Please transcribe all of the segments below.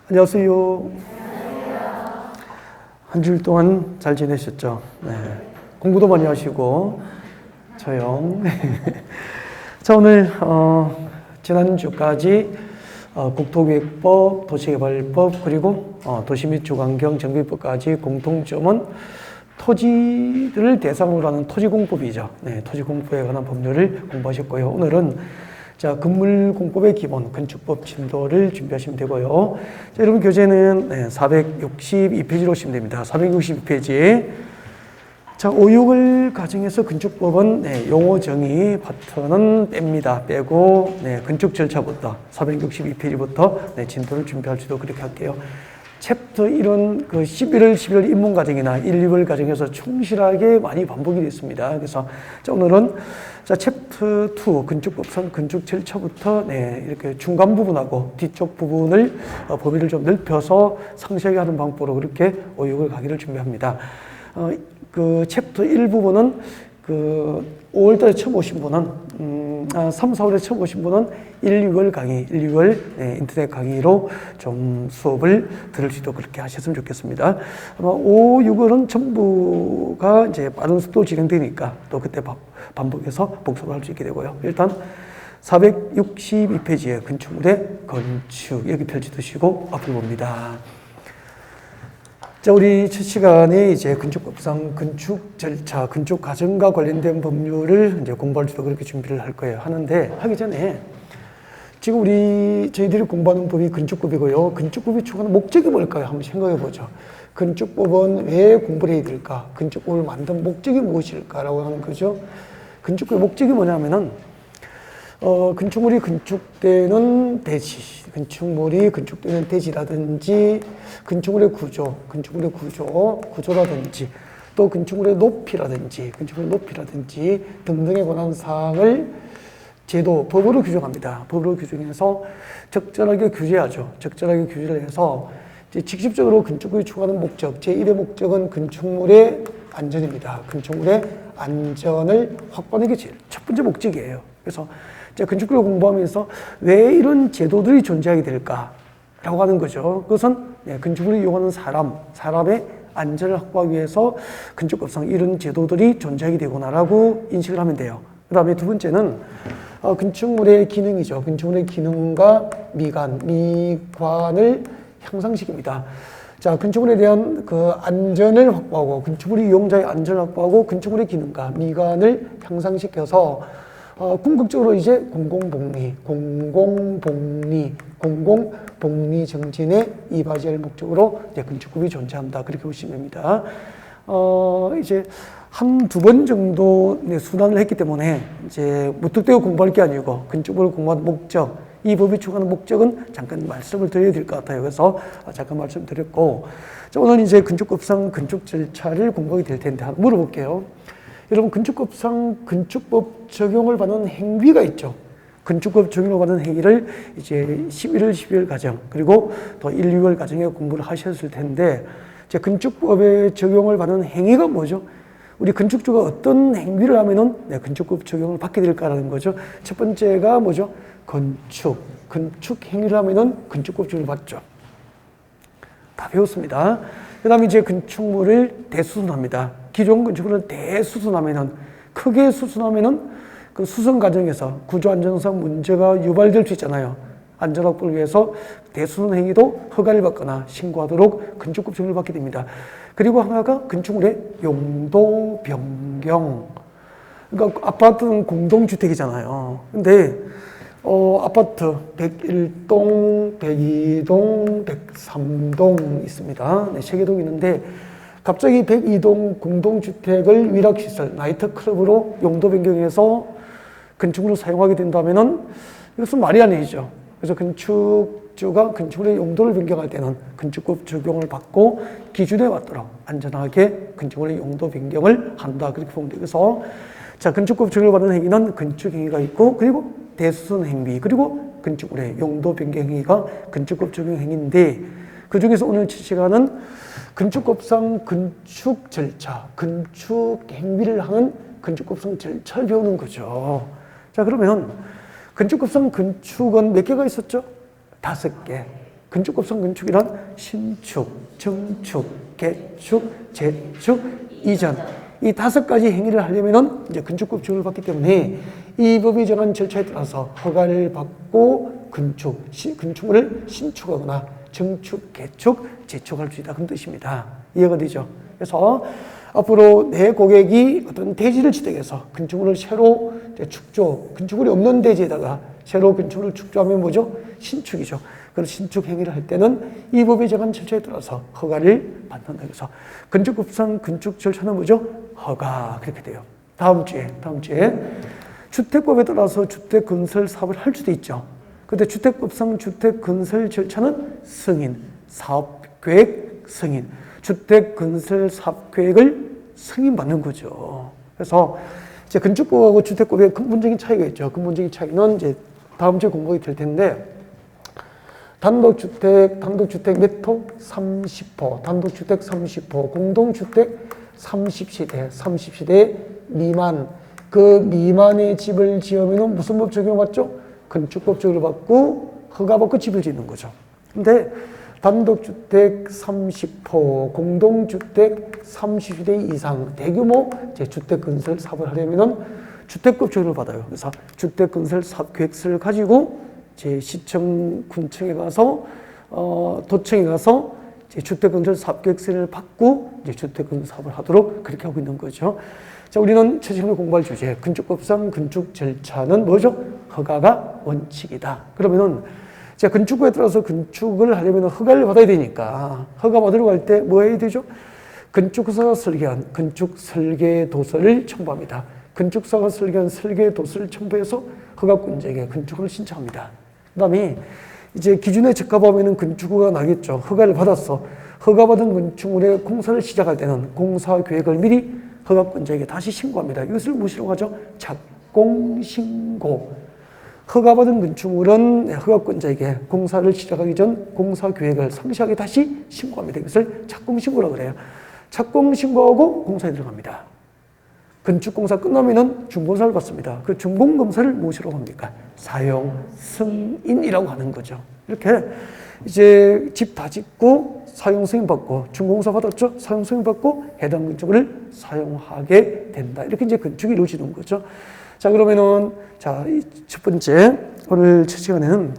안녕하세요. 한 주일 동안 잘 지내셨죠? 네. 공부도 많이 하시고, 저요. 자, 오늘, 지난주까지 국토기획법, 도시개발법, 그리고 도시 및 주관경 정비법까지 공통점은 토지를 대상으로 하는 토지공법이죠. 네, 토지공법에 관한 법률을 공부하셨고요. 오늘은 자, 건물공법의 기본, 건축법 진도를 준비하시면 되고요. 자, 여러분 교재는 462페이지로 오시면 됩니다. 462페이지. 자, 5.6을 가정해서 건축법은 용어 정의 파트는 뺍니다. 빼고 건축 절차부터 462페이지부터 진도를 준비할 수도 그렇게 할게요. 챕터 1은 그 11월, 12월 입문 과정이나 1, 2월 과정에서 충실하게 많이 반복이 됐습니다. 그래서 자, 오늘은 자, 챕터 2 건축법상 건축 절차부터 이렇게 중간 부분하고 뒤쪽 부분을 범위를 좀 넓혀서 상세하게 하는 방법으로 그렇게 5.6을 강의를 준비합니다. 그 챕터 1 부분은 그 5월달에 처음 오신 분은 3, 4월에 처음 오신 분은 1, 6월 강의, 1, 6월 인터넷 강의로 좀 수업을 들을 수 있도록 그렇게 하셨으면 좋겠습니다. 아마 5, 6월은 전부가 이제 빠른 속도로 진행되니까 또 그때 반복해서 복습을 할 수 있게 되고요. 일단 462페이지에 건축물의 건축 여기 펼쳐두시고 앞을 봅니다. 자, 우리 첫 시간에 이제 건축법상 건축 절차, 건축 과정과 관련된 법률을 이제 공부할 수도 그렇게 준비를 할 거예요. 하는데, 하기 전에 지금 저희들이 공부하는 법이 건축법이고요. 건축법이 추구하는 목적이 뭘까요? 한번 생각해 보죠. 건축법은 왜 공부를 해야 될까? 건축법을 만든 목적이 무엇일까라고 하는 거죠. 건축법의 목적이 뭐냐면은, 건축물이 건축되는 대지, 건축물이 건축되는 대지라든지, 건축물의 구조라든지, 또 건축물의 높이라든지 등등에 관한 사항을 제도, 법으로 규정합니다. 법으로 규정해서 적절하게 규제하죠. 적절하게 규제를 해서 이제 직접적으로 건축물이 추구하는 목적, 제1의 목적은 건축물의 안전입니다. 건축물의 안전을 확보하는 게 제일 첫 번째 목적이에요. 그래서 이제 건축법을 공부하면서 왜 이런 제도들이 존재하게 될까라고 하는 거죠. 그것은 건축물을 이용하는 사람의 안전을 확보하기 위해서 건축법상 이런 제도들이 존재하게 되구나라고 인식을 하면 돼요. 그 다음에 두 번째는 건축물의 기능이죠. 건축물의 기능과 미관을 향상시킵니다. 자, 건축물에 대한 그 안전을 확보하고, 건축물 이용자의 안전을 확보하고, 건축물의 기능과 미관을 향상시켜서 궁극적으로 이제 공공복리 정진에 이바지할 목적으로 이제 건축법이 존재한다. 그렇게 보시면 됩니다. 이제 한두 번 정도 순환을 했기 때문에 이제 무턱대고 공부할 게 아니고 건축법을 공부하는 목적, 이 법이 추구하는 목적은 잠깐 말씀을 드려야 될 것 같아요. 그래서 잠깐 말씀드렸고, 자, 오늘 이제 건축법상 건축 절차를 공부하게 될 텐데 한번 물어볼게요. 여러분, 건축법상 건축법 적용을 받는 행위가 있죠. 건축법 적용을 받는 행위를 이제 11월, 12월 과정, 그리고 또 1, 2월 과정에 공부를 하셨을 텐데, 이제 건축법에 적용을 받는 행위가 뭐죠? 우리 건축주가 어떤 행위를 하면은 건축법 적용을 받게 될까라는 거죠. 첫 번째가 뭐죠? 건축 행위를 하면은 건축법 적용을 받죠. 다 배웠습니다. 그 다음에 이제 건축물을 대수선합니다. 기존 건축물을 대수선하면은, 크게 수선하면은 그 수선 과정에서 구조 안전상 문제가 유발될 수 있잖아요. 안전 확보를 위해서 대수선 행위도 허가를 받거나 신고하도록 건축법 적용을 받게 됩니다. 그리고 하나가 건축물의 용도 변경. 그러니까 아파트는 공동주택이잖아요. 근데 아파트 101동, 102동, 103동 있습니다. 네, 3개 동이 있는데 갑자기 102동 공동주택을 위락시설, 나이트클럽으로 용도 변경해서 건축물을 사용하게 된다면은 이것은 말이 아니죠. 그래서 건축주가 건축물의 용도를 변경할 때는 건축법 적용을 받고 기준에 맞도록 안전하게 건축물의 용도 변경을 한다. 그렇게 보면 돼요. 그래서 자, 건축법 적용을 받는 행위는 건축 행위가 있고, 그리고 대수선 행위, 그리고 건축물의 용도 변경 행위가 건축법 적용 행위인데, 그 중에서 오늘 시간은 건축법상 건축 절차, 건축 행위를 하는 건축법상 절차를 배우는 거죠. 자, 그러면 건축법상 건축은 몇 개가 있었죠? 5개. 건축급성 건축이란 신축, 정축, 개축, 재축, 이전. 이 5가지 행위를 하려면은 이제 건축법칙을 받기 때문에 이 법이 정한 절차에 따라서 허가를 받고 건축물을 신축하거나 정축, 개축, 재축할 수 있다. 그런 뜻입니다. 이해가 되죠? 그래서 앞으로 내 고객이 어떤 대지를 취득해서 건축물을 새로 축조, 건축물이 없는 대지에다가 새로 건축물을 축조하면 뭐죠? 신축이죠. 그런 신축 행위를 할 때는 이 법이 정한 절차에 따라서 허가를 받는다. 그래서 건축법상 건축 절차는 뭐죠? 허가. 그렇게 돼요. 다음 주에 주택법에 따라서 주택 건설 사업을 할 수도 있죠. 근데 주택법상 주택 건설 절차는 승인, 사업계획 승인, 주택 건설 사업계획을 승인받는 거죠. 그래서 이제 건축법하고 주택법의 근본적인 차이가 있죠. 근본적인 차이는 이제 다음 주에 공부가 될 텐데, 단독주택 몇 호? 30호, 단독주택 30호, 공동주택 30세대 미만, 그 미만의 집을 지으면 무슨 법 적용받죠? 건축법 적용받고 허가받고 집을 짓는 거죠. 근데 단독주택 30호, 공동주택 30세대 이상 대규모 주택 건설 사업을 하려면 주택법 적용을 받아요. 그래서 주택 건설 사업 계획서를 가지고 시청, 군청에 가서 도청에 가서 주택 건설 사업 계획서를 받고 주택 건설 사업을 하도록 그렇게 하고 있는 거죠. 자, 우리는 최근에 공부할 주제 건축법상 건축 절차는 뭐죠? 허가가 원칙이다. 그러면은 건축법에 따라서 건축을 하려면 허가를 받아야 되니까 허가 받으러 갈 때 뭐 해야 되죠? 건축사가 설계한 건축 설계 도서를 첨부합니다. 건축사가 설계한 설계 도서를 첨부해서 허가권자에게 건축을 신청합니다. 그다음에 이제 기준에 적합하면 건축허가 나겠죠. 허가를 받았어. 허가받은 건축물의 공사를 시작할 때는 공사 계획을 미리 허가권자에게 다시 신고합니다. 이것을 무엇이라고 하죠? 착공신고. 허가받은 건축물은 허가권자에게 공사를 시작하기 전 공사 계획을 상세하게 다시 신고합니다. 이것을 착공신고라고 그래요. 착공신고하고 공사에 들어갑니다. 건축공사 끝나면은 준공사를 받습니다. 그 준공검사를 무엇이라고 합니까? 사용 승인이라고 하는 거죠. 이렇게 이제 집 다 짓고 사용 승인 받고 준공사 받았죠? 사용 승인 받고 해당 건축을 사용하게 된다. 이렇게 이제 건축이 이루어지는 거죠. 자, 그러면은 이 첫 번째 오늘 첫 시간에는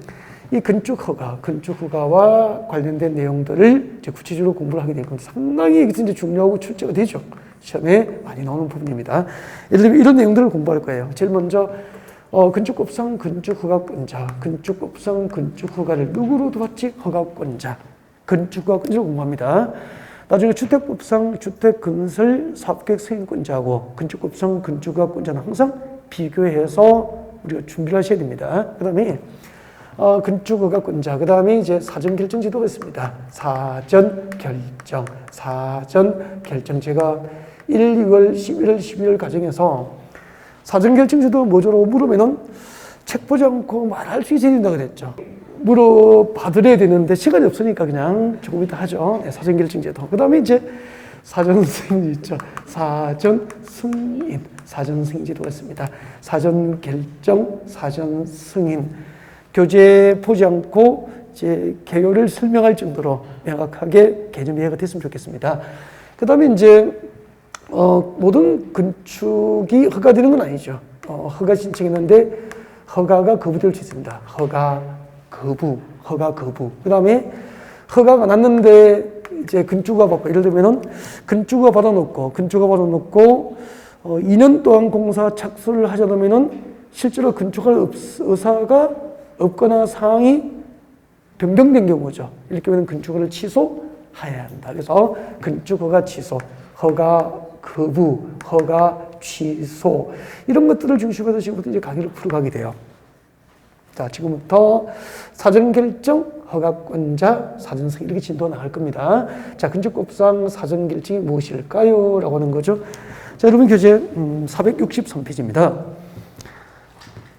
이 건축허가와 관련된 내용들을 이제 구체적으로 공부를 하게 될 건데 상당히 이제 중요하고 출제가 되죠. 시험에 많이 나오는 부분입니다. 예를 들면 이런 내용들을 공부할 거예요. 제일 먼저 건축법상 건축허가권자, 건축법상 건축허가를 누구로도 받지? 허가권자, 건축허가권자를 공부합니다. 나중에 주택법상 주택건설 사업계획 승인권자하고 건축법상 건축허가권자는 항상 비교해서 우리가 준비를 하셔야 됩니다. 그 다음에 건축허가권자, 그 다음에 이제 사전결정제도가 있습니다. 사전결정. 제가 1, 2월, 11월, 12월 과정에서 사전결정제도 뭐죠라고 물으면은 책 보지 않고 말할 수 있어야 된다고 그랬죠. 물어봐드려야 되는데 시간이 없으니까 그냥 조금 이따 하죠. 네, 사전결정제도. 그 다음에 이제 사전승인 있죠. 사전승인제도가 있습니다. 사전결정, 사전승인. 교재 보지 않고 이제 개요를 설명할 정도로 명확하게 개념 이해가 됐으면 좋겠습니다. 그 다음에 이제 모든 건축이 허가되는 건 아니죠. 허가 신청했는데 허가가 거부될 수 있습니다. 허가 거부. 그 다음에 허가가 났는데 이제 건축허가 받고, 예를 들면은 건축허가 받아놓고 2년 동안 공사 착수를 하자면은 실제로 건축할 의사가 없거나 상황이 변경된 경우죠. 이렇게 되면 건축허가를 취소해야 한다. 그래서 건축허가 취소, 허가 거부, 허가 취소 이런 것들을 중심으로 해서 지금부터 이제 강의를 풀어가게 돼요. 자, 지금부터 사전결정, 허가권자, 사전승인 이렇게 진도가 나갈 겁니다. 자, 건축법상 사전결정이 무엇일까요? 라고 하는 거죠. 자, 여러분 교재 463페이지입니다.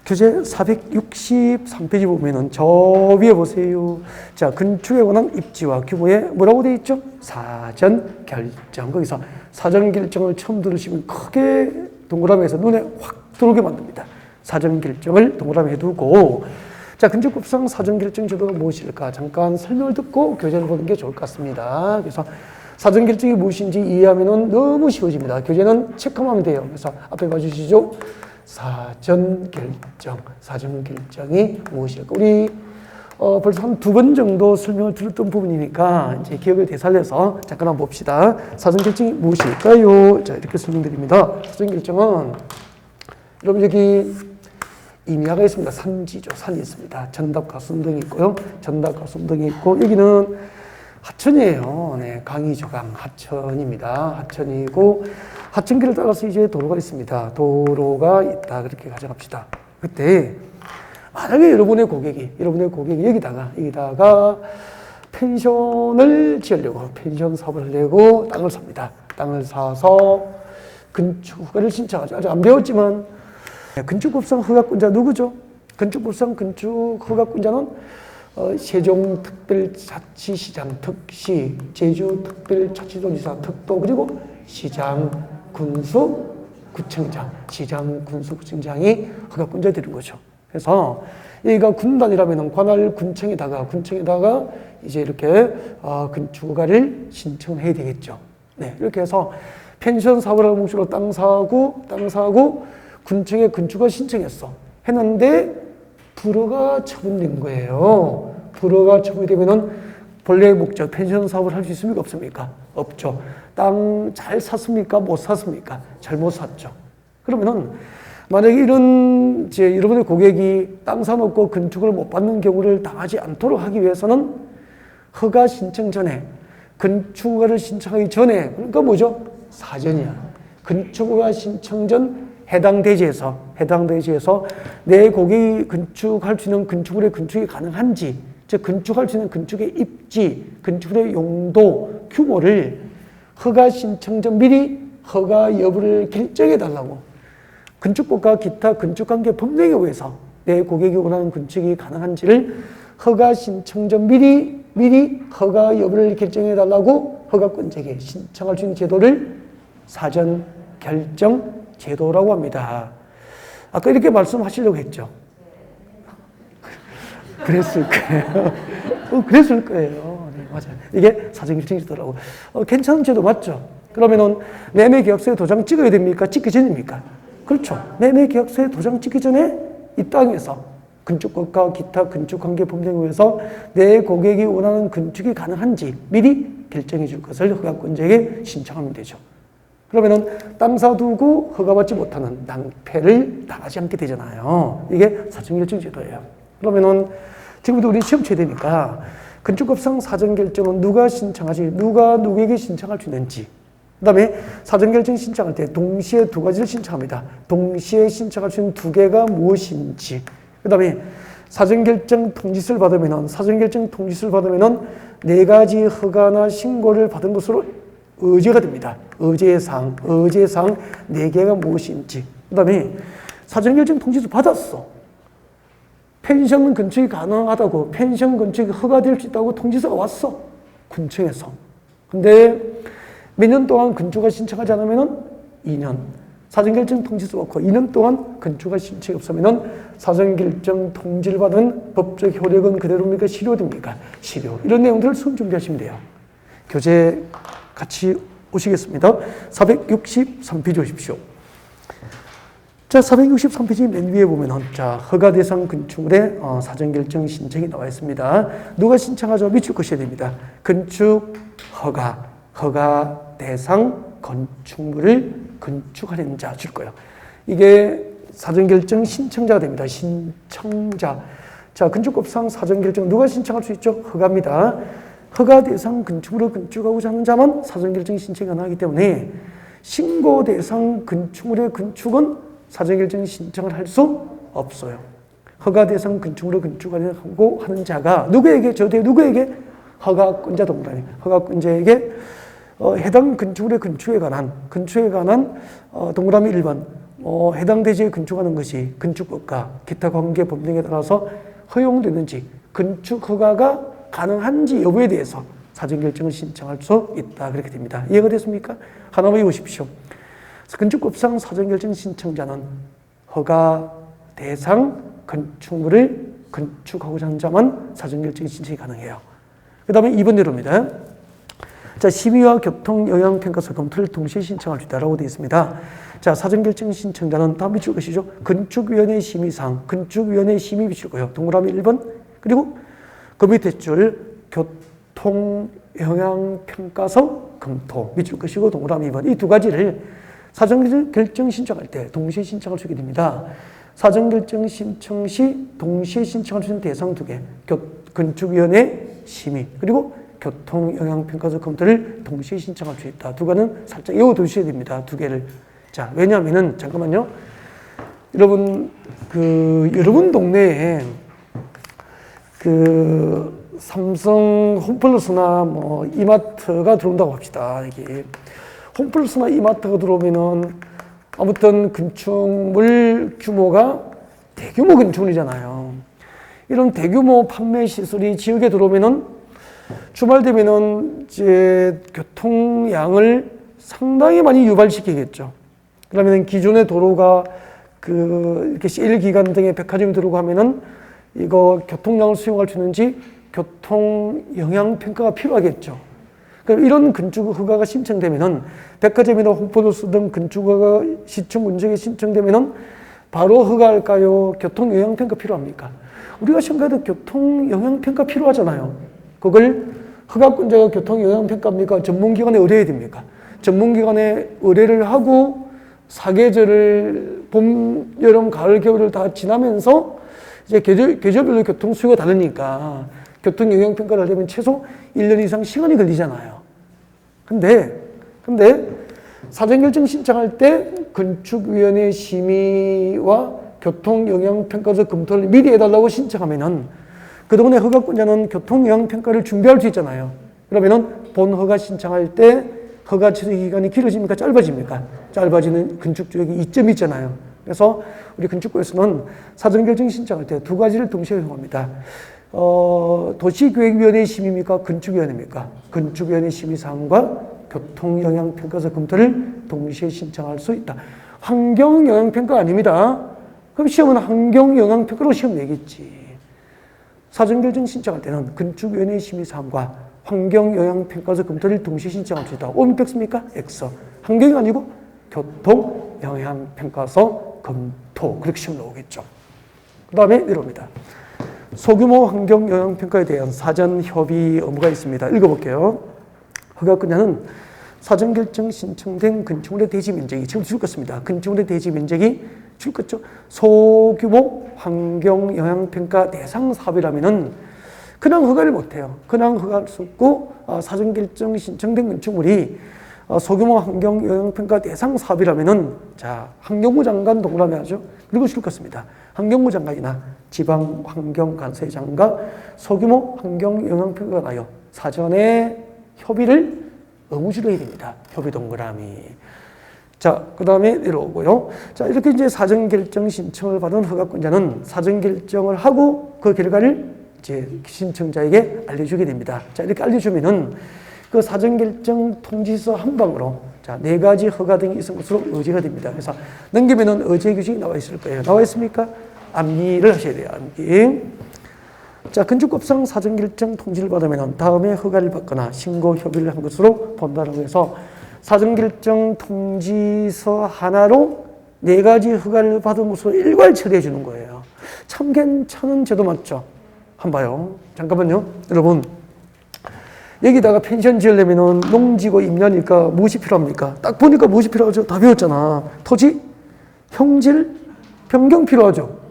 교재 463페이지 보면은 저 위에 보세요. 자, 건축에 관한 입지와 규모에 뭐라고 되어 있죠? 사전결정. 거기서 사전결정을 처음 들으시면 크게 동그라미에서 눈에 확 들어오게 만듭니다. 사전결정을 동그라미에 두고 자, 건축법상 사전결정 제도가 무엇일까? 잠깐 설명을 듣고 교재를 보는 게 좋을 것 같습니다. 그래서 사전결정이 무엇인지 이해하면 너무 쉬워집니다. 교재는 체크만 하면 돼요. 그래서 앞에 봐주시죠. 사전결정이 무엇일까? 우리 벌써 한 2번 정도 설명을 들었던 부분이니까 이제 기억을 되살려서 잠깐 한번 봅시다. 사전결정이 무엇일까요? 자, 이렇게 설명드립니다. 사전결정은 여러분 여기 임야가 있습니다. 산지죠. 산이 있습니다. 전답과 순등이 있고요. 전답과 순등이 있고 여기는 하천이에요. 네, 강이조강 하천입니다. 하천이고 하천길을 따라서 이제 도로가 있습니다. 도로가 있다. 그렇게 가정합시다. 그때 만약에 여러분의 고객이 여기다가 펜션을 지으려고 펜션 사업을 하려고 땅을 삽니다. 땅을 사서 건축 허가를 신청하죠. 아직 안 배웠지만 건축법상 허가권자 누구죠? 건축법상 건축 허가권자는 세종특별자치시장 특시, 제주특별자치도지사 특도, 그리고 시장, 군수, 구청장, 시장, 군수, 구청장이 허가권자 되는 거죠. 그래서 여기가 군단이라면 관할 군청에다가 이제 이렇게 건축 허가를 신청해야 되겠죠. 네, 이렇게 해서 펜션 사업을 하는 목적으로 땅 사고 군청에 건축허가 신청했어. 했는데 불허가 처분된 거예요. 불허가 처분이 되면은 본래의 목적 펜션 사업을 할 수 있습니까? 없습니까? 없죠. 땅 잘 샀습니까? 못 샀습니까? 잘못 샀죠. 그러면은 만약에 이런 이제 여러분의 고객이 땅 사놓고 건축을 못 받는 경우를 당하지 않도록 하기 위해서는 허가 신청 전에 건축허가를 신청하기 전에 그러니까 뭐죠? 사전이야. 건축허가 신청 전 해당 대지에서 내 고객이 건축할 수 있는 건축물의 건축이 가능한지, 즉 건축할 수 있는 건축의 입지, 건축물의 용도, 규모를 허가 신청 전 미리 허가 여부를 결정해 달라고 건축법과 기타 건축관계 법령에 의해서 내 고객이 원하는 건축이 가능한지를 허가 신청 전 미리 허가 여부를 결정해 달라고 허가권자에게 신청할 수 있는 제도를 사전 결정 제도라고 합니다. 아까 이렇게 말씀하시려고 했죠. 그랬을 거예요. 그랬을 거예요. 네, 맞아요. 이게 사전결정 제도라고. 괜찮은 제도 맞죠? 그러면은 매매계약서에 도장 찍어야 됩니까? 찍기 전입니까? 그렇죠. 매매계약서에 도장 찍기 전에 이 땅에서 건축법과 기타 건축관계 법령에 의해서 내 고객이 원하는 건축이 가능한지 미리 결정해 줄 것을 허가권자에게 신청하면 되죠. 그러면은 땅 사두고 허가받지 못하는 낭패를 당하지 않게 되잖아요. 이게 사전결정 제도예요. 그러면은 지금부터 우리 시험 쳐야 되니까 건축법상 사전결정은 누가 신청하지, 누가 누구에게 신청할 수 있는지, 그 다음에 사전결정 신청할 때 동시에 2가지를 신청합니다. 동시에 신청할 수 있는 2개가 무엇인지, 그 다음에 사전결정 통지서를 받으면은 4가지 허가나 신고를 받은 것으로 의제가 됩니다. 의제사항 4개가 무엇인지. 그 다음에 사전결정 통지서 받았어. 펜션 건축이 가능하다고, 펜션 건축이 허가될 수 있다고 통지서가 왔어. 군청에서. 근데 몇 년 동안 건축허가 신청하지 않으면 2년. 사전결정 통지서 받고 2년 동안 건축허가 신청이 없으면 사전결정 통지를 받은 법적 효력은 그대로입니까? 실효됩니까? 실효. 이런 내용들을 수험 준비하시면 돼요. 교재 같이 오시겠습니다. 463페이지 오십시오. 자, 463페이지 맨 위에 보면은, 자, 허가 대상 건축물의 사전결정 신청이 나와 있습니다. 누가 신청하죠? 밑줄 그으셔야 됩니다. 건축 허가 대상 건축물을 건축하려는 자 줄 거예요. 이게 사전결정 신청자가 됩니다. 신청자. 자, 건축법상 사전결정 누가 신청할 수 있죠? 허가입니다. 허가 대상 건축물을 건축하고자 하는 자만 사전결정 신청이 가능하기 때문에 신고 대상 건축물의 건축은 사전결정 신청을 할 수 없어요. 허가 대상 건축물을 건축하려고 하는 자가 누구에게? 누구에게? 허가권자 동단위. 허가권자에게 해당 건축물의 건축에 관한 동그라미 1번 해당 대지에 건축하는 것이 건축법과 기타 관계 법령에 따라서 허용되는지 건축 허가가 가능한지 여부에 대해서 사전결정을 신청할 수 있다. 그렇게 됩니다. 이해가 됐습니까? 하나 외우십시오. 건축법상 사전결정 신청자는 허가 대상 건축물을 건축하고자 하는 자만 사전결정 신청이 가능해요. 그 다음에 2번 예로입니다. 자, 심의와 교통영향평가서 검토를 동시에 신청할 수 있다라고 되어 있습니다. 자, 사전결정 신청자는 다음 밑줄 것이죠. 건축위원회 심의사항, 건축위원회 심의 밑줄고요. 동그라미 1번, 그리고 그 밑에 줄 교통영향평가서 검토 밑줄 것이고 동그라미 2번. 이 두 가지를 사전결정 신청할 때 동시에 신청할 수 있게 됩니다. 사전결정 신청 시 동시에 신청할 수 있는 대상 2개, 건축위원회 심의, 그리고 교통영향평가서 검토를 동시에 신청할 수 있다. 두 가지는 살짝 외워두셔야 됩니다. 두 개를. 자, 왜냐하면은, 잠깐만요. 여러분, 여러분 동네에 삼성 홈플러스나 뭐 이마트가 들어온다고 합시다. 이게. 홈플러스나 이마트가 들어오면은 아무튼 건축물 규모가 대규모 건축물이잖아요. 이런 대규모 판매 시설이 지역에 들어오면은 주말 되면은 이제 교통량을 상당히 많이 유발시키겠죠. 그러면 기존의 도로가 이렇게 세일 기간 등의 백화점이 들어오고 하면은 이거 교통량을 수용할 수 있는지 교통 영향 평가가 필요하겠죠. 그럼 이런 건축 허가가 신청되면은 백화점이나 홈플러스 등 건축 허가 시청 문제가 신청되면은 바로 허가할까요? 교통 영향 평가 필요합니까? 우리가 생각해도 교통 영향 평가 필요하잖아요. 그걸 허가권자가 교통 영향 평가입니까? 전문기관에 의뢰해야 됩니까? 전문기관에 의뢰를 하고 사계절을 봄, 여름, 가을, 겨울을 다 지나면서 이제 계절별로 교통 수요가 다르니까 교통 영향 평가를 하려면 최소 1년 이상 시간이 걸리잖아요. 근데 사전결정 신청할 때 건축위원회 심의와 교통영향평가서 검토를 미리 해달라고 신청하면은 그동안에 허가권자는 교통영향평가를 준비할 수 있잖아요. 그러면은 본 허가 신청할 때 허가 취소 기간이 길어집니까? 짧아집니까? 짧아지는 건축주역이 이점이 있잖아요. 그래서 우리 건축부에서는 사전결정 신청할 때 두 가지를 동시에 이용합니다. 도시계획위원회 심의입니까? 건축위원회입니까? 건축위원회 심의사항과 교통영향평가서 검토를 동시에 신청할 수 있다. 환경영향평가 아닙니다. 그럼 시험은 환경영향평가로 시험 내겠지. 사전결정 신청할 때는 건축위원회 심의사항과 환경영향평가서 검토를 동시에 신청할 수 있다. 오면 X입니까? X. 환경이 아니고 교통영향평가서 검토. 그렇게 시험 나오겠죠. 그 다음에 내려옵니다. 소규모 환경영향평가에 대한 사전 협의 의무가 있습니다. 읽어볼게요. 허가권자는 사전결정 신청된 건축물의 대지 면적이 지금 줄 것입니다. 건축물의 대지 면적이 줄 것죠. 소규모 환경영향평가 대상 사업이라면은 그냥 허가를 못해요. 그냥 허가할 수 없고 사전결정 신청된 건축물이 소규모 환경영향평가 대상 사업이라면은 자 환경부 장관 동그라미 하죠. 그리고 줄 것입니다. 환경부 장관이나 지방환경관세장과 소규모 환경영향평가가 나요. 사전에 협의를 의무주로 해야 됩니다. 협의 동그라미. 자, 그 다음에 내려오고요. 자, 이렇게 이제 사전결정 신청을 받은 허가권자는 사전결정을 하고 그 결과를 이제 신청자에게 알려주게 됩니다. 자, 이렇게 알려주면은 그 사전결정 통지서 한 방으로 자, 4가지 허가 등이 있은 것으로 의제가 됩니다. 그래서 넘기면은 의제 규칙이 나와 있을 거예요. 나와 있습니까? 암기를 하셔야 돼요. 암기. 자, 건축법상 사전결정 통지를 받으면 다음에 허가를 받거나 신고 협의를 한 것으로 본다라고 해서 사전결정 통지서 하나로 4가지 허가를 받은 것으로 일괄 처리해 주는 거예요. 참 괜찮은 제도 맞죠? 한번 봐요. 잠깐만요. 여러분. 여기다가 펜션 지으려면 농지고 임야니까 무엇이 필요합니까? 딱 보니까 무엇이 필요하죠? 다 배웠잖아. 토지, 형질, 변경 필요하죠?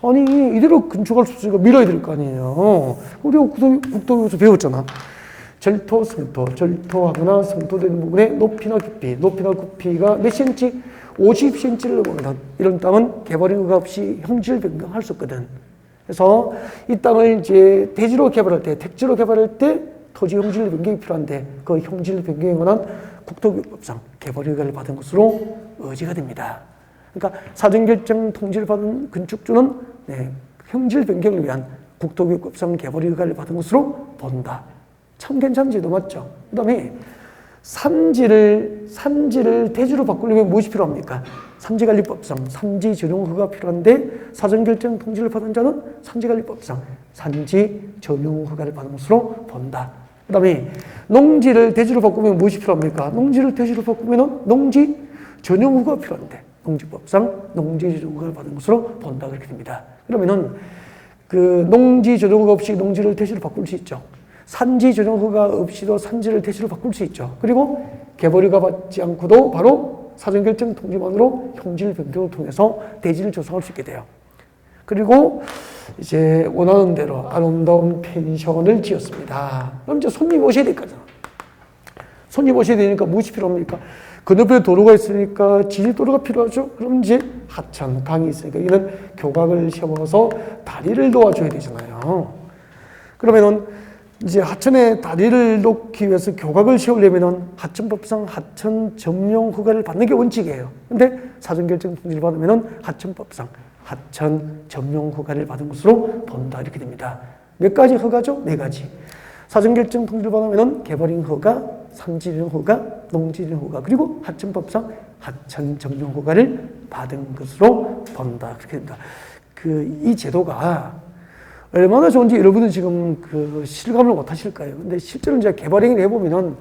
아니, 이대로 건축할 수 없으니까 밀어야 될 거 아니에요. 우리가 국도교에서 배웠잖아. 절토, 성토, 절토하거나 성토되는 부분의 높이나 깊이가 몇 cm? 50cm를 넘으면 이런 땅은 개발 허가 없이 형질 변경할 수 없거든. 그래서 이 땅을 이제 대지로 개발할 때, 택지로 개발할 때 토지 형질 변경이 필요한데 그 형질 변경에 관한 국토교육법상 개발 허가를 받은 것으로 의지가 됩니다. 그러니까 사전결정 통지를 받은 건축주는 형질 변경을 위한 국토교육법상 개발 허가를 받은 것으로 본다. 참 괜찮은 제도 맞죠? 그 다음에 산지를 대지로 바꾸려면 무엇이 필요합니까? 산지관리법상 산지 전용 허가가 필요한데 사전결정 통지를 받은 자는 산지관리법상 산지 전용 허가를 받은 것으로 본다. 그 다음에 농지를 대지로 바꾸면 무엇이 필요합니까? 농지를 대지로 바꾸면 농지 전용 허가가 필요한데 농지법상 농지 전용 허가를 받은 것으로 본다. 그렇게 됩니다. 그러면은 그 농지 전용 허가 없이 농지를 대지로 바꿀 수 있죠. 산지 전용 허가 없이도 산지를 대지로 바꿀 수 있죠. 그리고 개발허가 받지 않고도 바로 사전결정 통지만으로 형질 변경을 통해서 대지를 조성할 수 있게 돼요. 그리고 이제 원하는 대로 아름다운 펜션을 지었습니다. 그럼 이제 손님 오셔야 될 거잖아. 손님 오셔야 되니까 무엇이 필요합니까? 건너편에 도로가 있으니까 지질도로가 필요하죠. 그럼 이제 하천, 강이 있으니까 이런 교각을 세워서 다리를 놓아줘야 되잖아요. 그러면은 이제 하천에 다리를 놓기 위해서 교각을 세우려면은 하천법상 하천 점용 허가를 받는 게 원칙이에요. 근데 사전결정 통지를 받으면은 하천법상 하천 점용 허가를 받은 것으로 본다. 이렇게 됩니다. 몇 가지 허가죠? 4가지. 사전결정 통지를 받으면은 개발인 허가, 산지령 허가, 농지령 허가, 그리고 하천법상 하천 점용 허가를 받은 것으로 본다. 그렇게 됩니다. 이 제도가 얼마나 좋은지 여러분은 지금 실감을 못 하실 거예요. 근데 실제로 이제 개발행위를 해보면은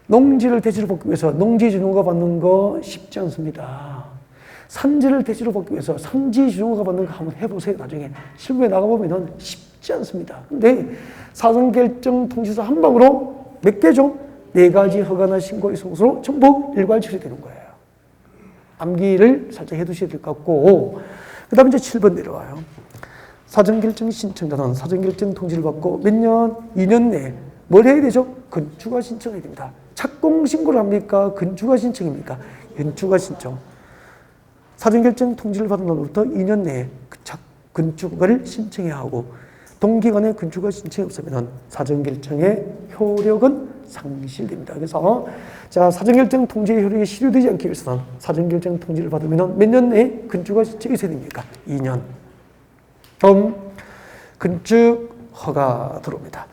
농지를 대지로 받기 위해서 농지 전용허가 받는 거 쉽지 않습니다. 산지를 대지로 받기 위해서 산지 전용허가 받는 거 한번 해보세요. 나중에 실무에 나가보면은 쉽지 않습니다. 근데 사전결정 통지서 한 방으로 몇 개죠? 4가지 허가나 신고 있음으로 전부 일괄 처리되는 거예요. 암기를 살짝 해두셔야 될 것 같고, 그 다음에 이제 7번 내려와요. 사전결정 신청자는 사전결정 통지를 받고 몇 년? 2년 내에 뭘 해야 되죠? 건축허가 신청해야 됩니다. 착공신고를 합니까? 건축허가 신청입니까? 건축허가 신청. 사전결정 통지를 받은 날부터 2년 내에 건축허가를 신청해야 하고 동기간에 건축허가 신청이 없으면 사전결정의 효력은 상실됩니다. 그래서 자, 사전결정 통지의 효력이 실효되지 않기 위해서는 사전결정 통지를 받으면 몇 년 내에 건축허가 신청이 있어야 됩니까? 2년. 다음 건축허가 들어옵니다.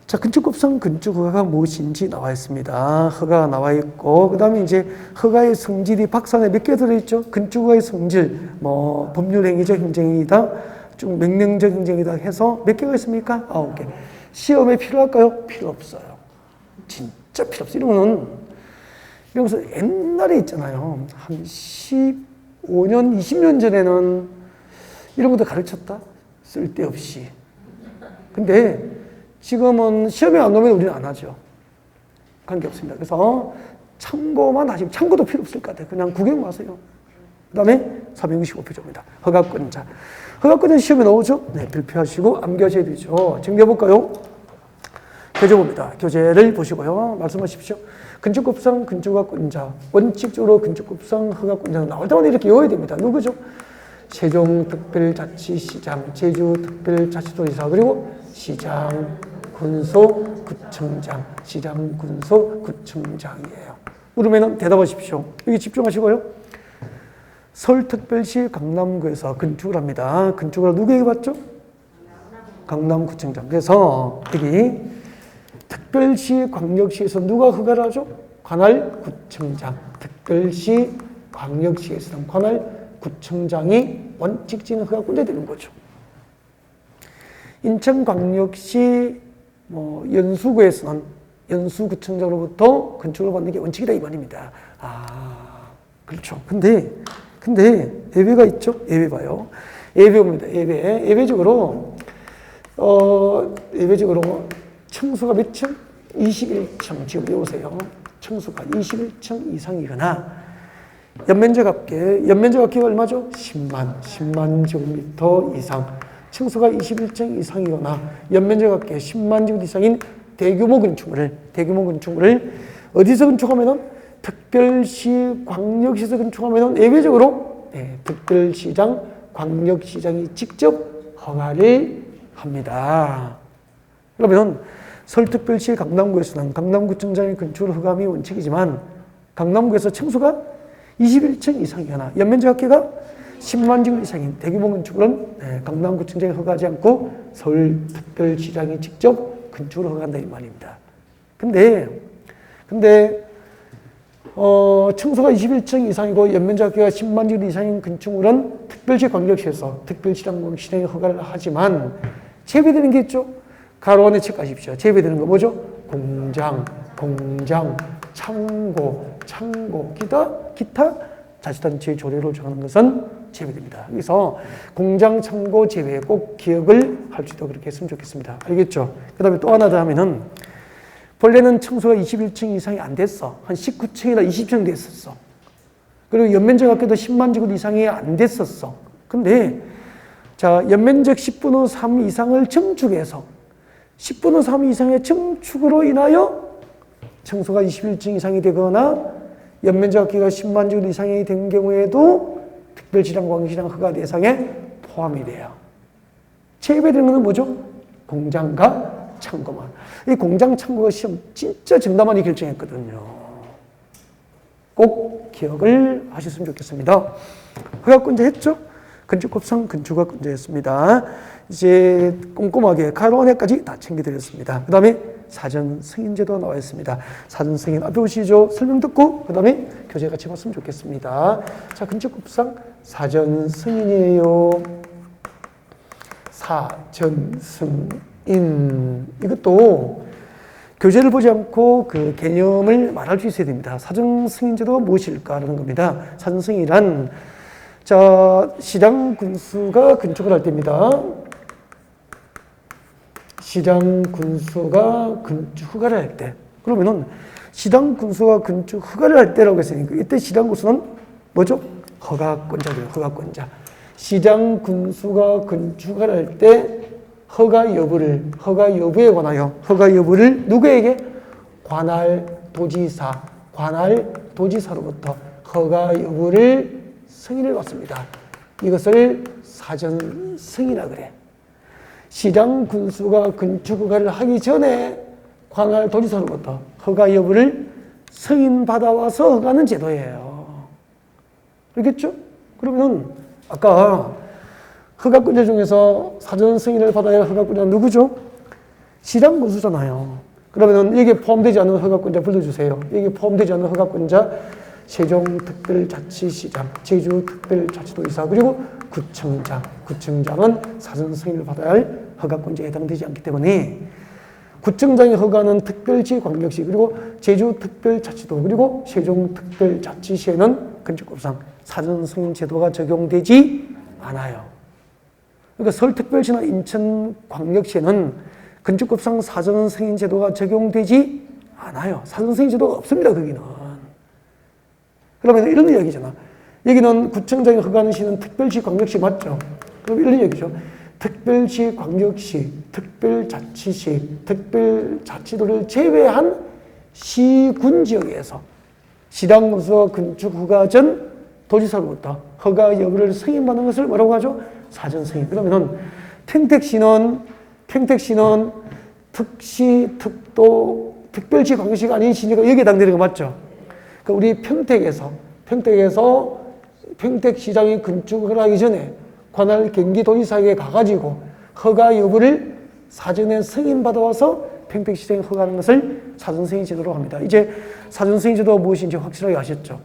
자, 건축법상 건축허가가 무엇인지 나와 있습니다. 허가가 나와 있고, 그 다음에 이제 허가의 성질이 박스 안에 몇 개 들어있죠? 건축허가의 성질, 법률행위적 행정이다, 좀 명령적 행정이다 해서 몇 개가 있습니까? 9개. 시험에 필요할까요? 필요 없어요. 진짜 필요 없어요. 이러면 여기서 옛날에 있잖아요. 한 15년, 20년 전에는 이런 것도 가르쳤다? 쓸데없이. 근데 지금은 시험에 안 오면 우리는 안 하죠. 관계없습니다. 그래서 참고만 하시면, 참고도 필요 없을 것 같아요. 그냥 구경 마세요. 그 다음에 465표정입니다. 허가권자. 허가권자 시험에 나오죠? 네, 발표하시고 암기하셔야 되죠. 챙겨볼까요? 교재 봅니다. 교재를 보시고요. 말씀하십시오. 건축법상 건축허가권자. 원칙적으로 건축법상 허가권자는 나올 때마다 이렇게 외워야 됩니다. 누구죠? 세종특별자치시장, 제주특별자치도지사, 그리고 시장, 군소, 구청장, 시장, 군소, 구청장이에요. 물으면 대답하십시오. 여기 집중하시고요. 서울특별시 강남구에서 건축을 합니다. 건축을 누구에게 받죠? 강남구청장. 그래서 여기 특별시, 광역시에서 누가 허가를 하죠? 관할구청장. 특별시, 광역시에서는 관할구청장이 원칙적인 허가권자 되는 거죠. 인천광역시 연수구에서는 연수구청장으로부터 건축을 받는 게 원칙이다 이 말입니다. 그렇죠. 근데 예외가 있죠? 예외 봐요. 예외입니다. 예외적으로 층수가 몇 층? 21층. 지금 배우세요. 층수가 21층 이상이거나 연면적 합계가 얼마죠? 10만 제곱미터 이상. 층수가 21층 이상이거나 연면적 합계 10만 제곱미터 이상인 대규모 건축물을 어디서 건축하면은 특별시, 광역시에서 건축하면은 예외적으로 특별시장, 광역시장이 직접 허가를 합니다. 그러면 서울특별시 강남구에서는 강남구청장의 건축을 허가함이 원칙이지만 강남구에서 층수가 21층 이상이거나 연면적 합계가 10만 제곱 이상인 대규모 건축물은 강남구청장이 허가하지 않고 서울특별시장이 직접 건축을 허가한다 이 말입니다. 근데 층수가 21층 이상이고 연면적 합계가 10만 제곱 이상인 건축물은 특별시 광역시에서 특별시장 실행에 허가를 하지만 제외되는 게 있죠. 가로 안에 체크하십시오. 제외되는 거 뭐죠? 공장, 창고, 기타 자치단체의 조례로 정하는 것은 제외됩니다. 그래서 공장, 창고 제외 꼭 기억을 할 수 있도록 그렇게 했으면 좋겠습니다. 알겠죠? 그 다음에 또 하나 더 하면은 본래는 층수가 21층 이상이 안 됐어. 한 19층이나 20층 됐었어. 그리고 연면적 합계도 10만 제곱 이상이 안 됐었어. 근데 자, 연면적 10분의 3 이상을 증축해서 10분의 3 이상의 증축으로 인하여 층수가 21층 이상이 되거나 연면적 합계가 10만 제곱 이상이 된 경우에도 특별시장, 광역시장 허가 대상에 포함이 돼요. 제외되는 것은 뭐죠? 공장과 창고만. 이 공장, 창고가 시험 진짜 정답만이 결정했거든요. 꼭 기억을 하셨으면 좋겠습니다. 허가권자 했죠? 건축법상 건축허가권자였습니다. 이제 꼼꼼하게 가로원에까지 다 챙겨드렸습니다. 그 다음에 사전 승인제도 나와 있습니다. 사전 승인 앞에 보시죠. 설명 듣고 그 다음에 교재 같이 봤으면 좋겠습니다. 자, 건축법상 사전 승인이에요. 사전 승인. 이것도 교재를 보지 않고 그 개념을 말할 수 있어야 됩니다. 사전 승인제도가 무엇일까라는 겁니다. 사전 승인이란 자, 시장 군수가 건축을 할 때입니다. 시장 군수가 건축 허가를 할 때. 그러면은 시장 군수가 건축 허가를 할 때라고 했으니까 이때 시장 군수는 뭐죠? 허가권자죠. 허가권자. 시장 군수가 건축 허가를 할 때 허가 여부에 관하여 허가 여부를 누구에게? 관할 도지사로부터 허가 여부를 승인을 받습니다. 이것을 사전 승인이라 그래. 시장 군수가 건축 허가를 하기 전에 관할 도지사로부터 허가 여부를 승인받아와서 허가하는 제도예요. 알겠죠? 그러면 아까 허가권자 중에서 사전 승인을 받아야 할 허가권자는 누구죠? 시장 군수잖아요. 그러면 여기에 포함되지 않은 허가권자 불러주세요. 여기에 포함되지 않은 허가권자 세종특별자치시장, 제주특별자치도지사, 그리고 구청장은 사전 승인을 받아야 할 허가권자에 해당되지 않기 때문에 구청장의 허가는 특별시광역시, 그리고 제주특별자치도, 그리고 세종특별자치시에는 건축법상 사전 승인 제도가 적용되지 않아요. 그러니까 서울특별시나 인천광역시에는 건축법상 사전 승인 제도가 적용되지 않아요. 사전 승인 제도가 없습니다, 거기는. 그러면 이런 이야기잖아. 여기는 구청장이 허가하는 시는 특별시, 광역시 맞죠? 그럼 이런 얘기죠. 특별시, 광역시, 특별자치시, 특별자치도를 제외한 시군 지역에서 시장 군수가 건축 허가 전 도지사로부터 허가 여부를 승인받는 것을 뭐라고 하죠? 사전 승인. 그러면은 평택시는 특시, 특도, 특별시, 광역시가 아닌 시니까 여기에 해당되는 거 맞죠? 그러니까 우리 평택에서 평택시장이 건축을 하기 전에 관할 경기도지사에게 가가지고 허가 여부를 사전에 승인받아와서 평택시장이 허가하는 것을 사전승인 제도로 합니다. 이제 사전승인 제도가 무엇인지 확실하게 아셨죠?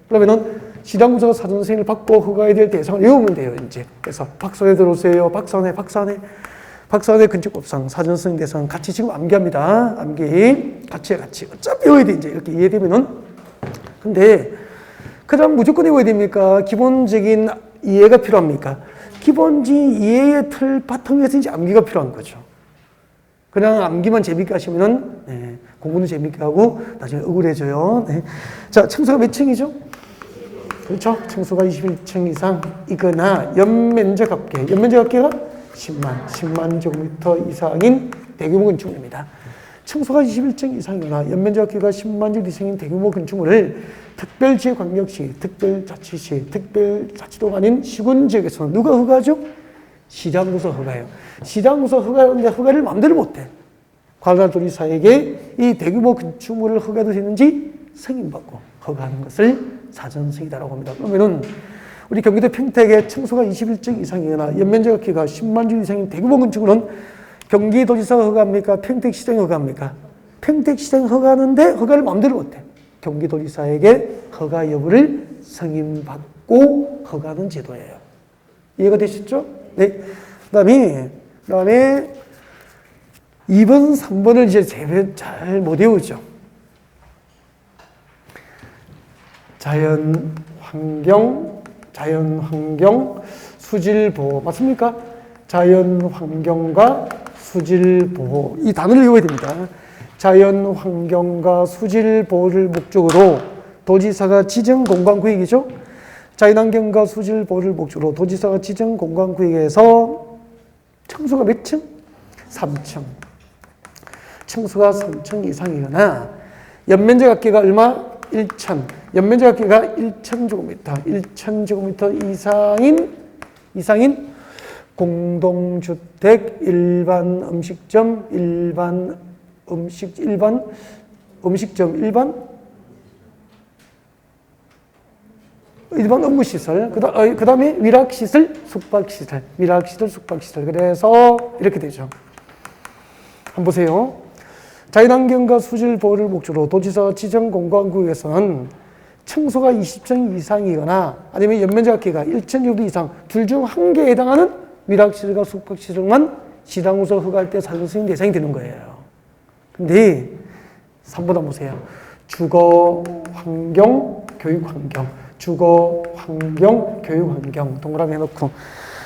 그러면은 시장군수가 사전승인을 받고 허가해야 될 대상을 외우면 돼요, 이제. 그래서 박사에 들어오세요. 박사네. 건축법상 사전승인 대상 같이 지금 암기합니다. 암기. 같이. 어차피 외워야 돼, 이제. 이렇게 이해되면은. 근데, 그 다음 무조건 외워야 됩니까? 기본적인 이해가 필요합니까? 기본적인 이해의 틀 바탕에서 이제 암기가 필요한 거죠. 그냥 암기만 재밌게 하시면은, 네, 공부는 재밌게 하고, 나중에 억울해져요. 네. 자, 층수가 몇 층이죠? 그렇죠? 층수가 21층 이상이거나, 연면적 합계가 10만 제곱미터 이상인 대규모 건축물입니다. 층수가 21층 이상이거나, 연면적 합계가 10만 제곱 이상인 대규모 건축물을 특별지방역시, 특별자치시, 특별자치도가 아닌 시군지역에서는 누가 허가하죠? 시장군수 허가해요. 시장군수 허가하는데 허가를 마음대로 못해. 관할도지사에게 이 대규모 건축물을 허가도 되는지 승인받고 허가하는 것을 사전승인이라고 합니다. 그러면은 우리 경기도 평택의 층수가 21층 이상이거나 연면적 합계가 10만 주 이상인 대규모 건축물은 경기도지사가 허가합니까? 평택시장이 허가합니까? 평택시장이 허가하는데 허가를 마음대로 못해. 경기도지사에게 허가 여부를 승인받고 허가하는 제도예요. 이해가 되셨죠? 네. 그다음에 2번, 3번을 이제 잘 못 외우죠. 자연환경, 수질보호. 맞습니까? 자연환경과 수질보호. 이 단어를 외워야 됩니다. 자연환경과 수질보호를 목적으로 도지사가 지정 공간구역이죠. 자연환경과 수질보호를 목적으로 도지사가 지정 공간구역에서 층수가 몇 층? 3층. 층수가 3층 이상이거나 연면적 합계가 얼마? 1,000. 연면적 합계가 1,000제곱미터, 1,000제곱미터 이상인 공동주택, 일반 음식점, 일반 업무시설, 그 다음에 위락시설, 숙박시설. 그래서 이렇게 되죠. 한번 보세요. 자연환경과 수질보호를 목적으로 도지사 지정 공간구역에서는 층수가 20층 이상이거나 아니면 연면적 합계가 1,000제곱미터 이상 둘 중 한 개에 해당하는 위락시설과 숙박시설만 시당구서 허가할 때 사전승인 대상이 되는 거예요. 근데 3번 한번 보세요. 주거환경, 교육환경. 주거환경, 교육환경 동그라미 해놓고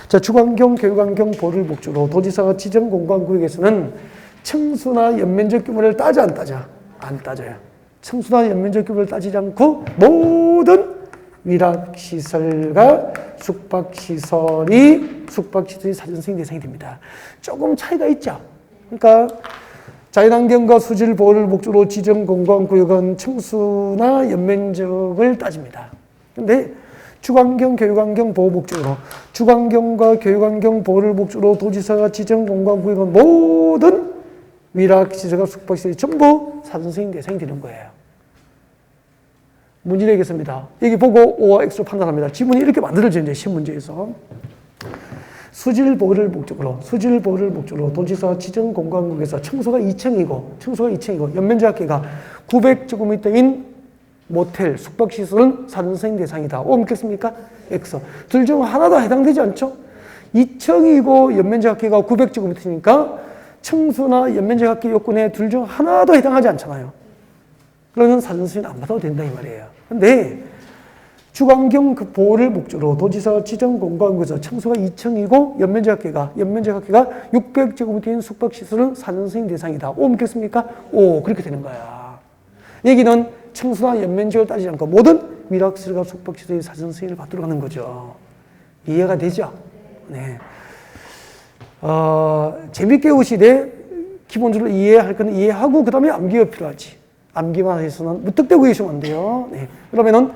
자, 주거환경, 교육환경 보호를 목적으로 도지사가 지정 공간구역에서는 층수나 연면적 규모를 따져 안 따져? 안 따져요. 층수나 연면적 규모를 따지지 않고 모든 위락시설과 숙박시설이 사전승인 대상이 됩니다. 조금 차이가 있죠. 그러니까 자연환경과 수질보호를 목적으로 지정 공간구역은 층수나 연면적을 따집니다. 근데 주거환경, 교육환경 보호 목적으로 주거환경과 교육환경 보호를 목적으로 도지사가 지정 공간구역은 모든 위락시설과 숙박시설이 전부 사전승인 대상이 되는 거예요. 문제 내겠습니다. 여기 보고 O와 X로 판단합니다. 지문이 이렇게 만들어지는데 신문제에서 수질보호를 목적으로 도지사 지정 공간구역에서 층수가 2층이고 연면적 합계가 900제곱미터인 모텔, 숙박시설은 사전승인 대상이다. O 믿겠습니까? X. 둘 중 하나도 해당되지 않죠? 2층이고 연면적 합계가 900제곱미터니까 층수나 연면적 합계 요건에 둘 중 하나도 해당하지 않잖아요. 그러면 사전승인 안 받아도 된다 이 말이에요. 근데 주거환경 보호를 목적으로 도지사 지정 공간구역에서 층수가 2층이고 연면적 합계가 600제곱미터인 숙박시설은 사전승인 대상이다. O 믿겠습니까? O. 그렇게 되는 거야. 여기는 층수나 연면적을 따지지 않고 모든 위락시설과 숙박시설이 사전승인을 받도록 하는 거죠. 이해가 되죠? 네. 재밌게 오시되 기본적으로 이해할 건 이해하고 그 다음에 암기가 필요하지. 암기만 해서는 무턱대고 계시면 안 돼요. 네. 그러면은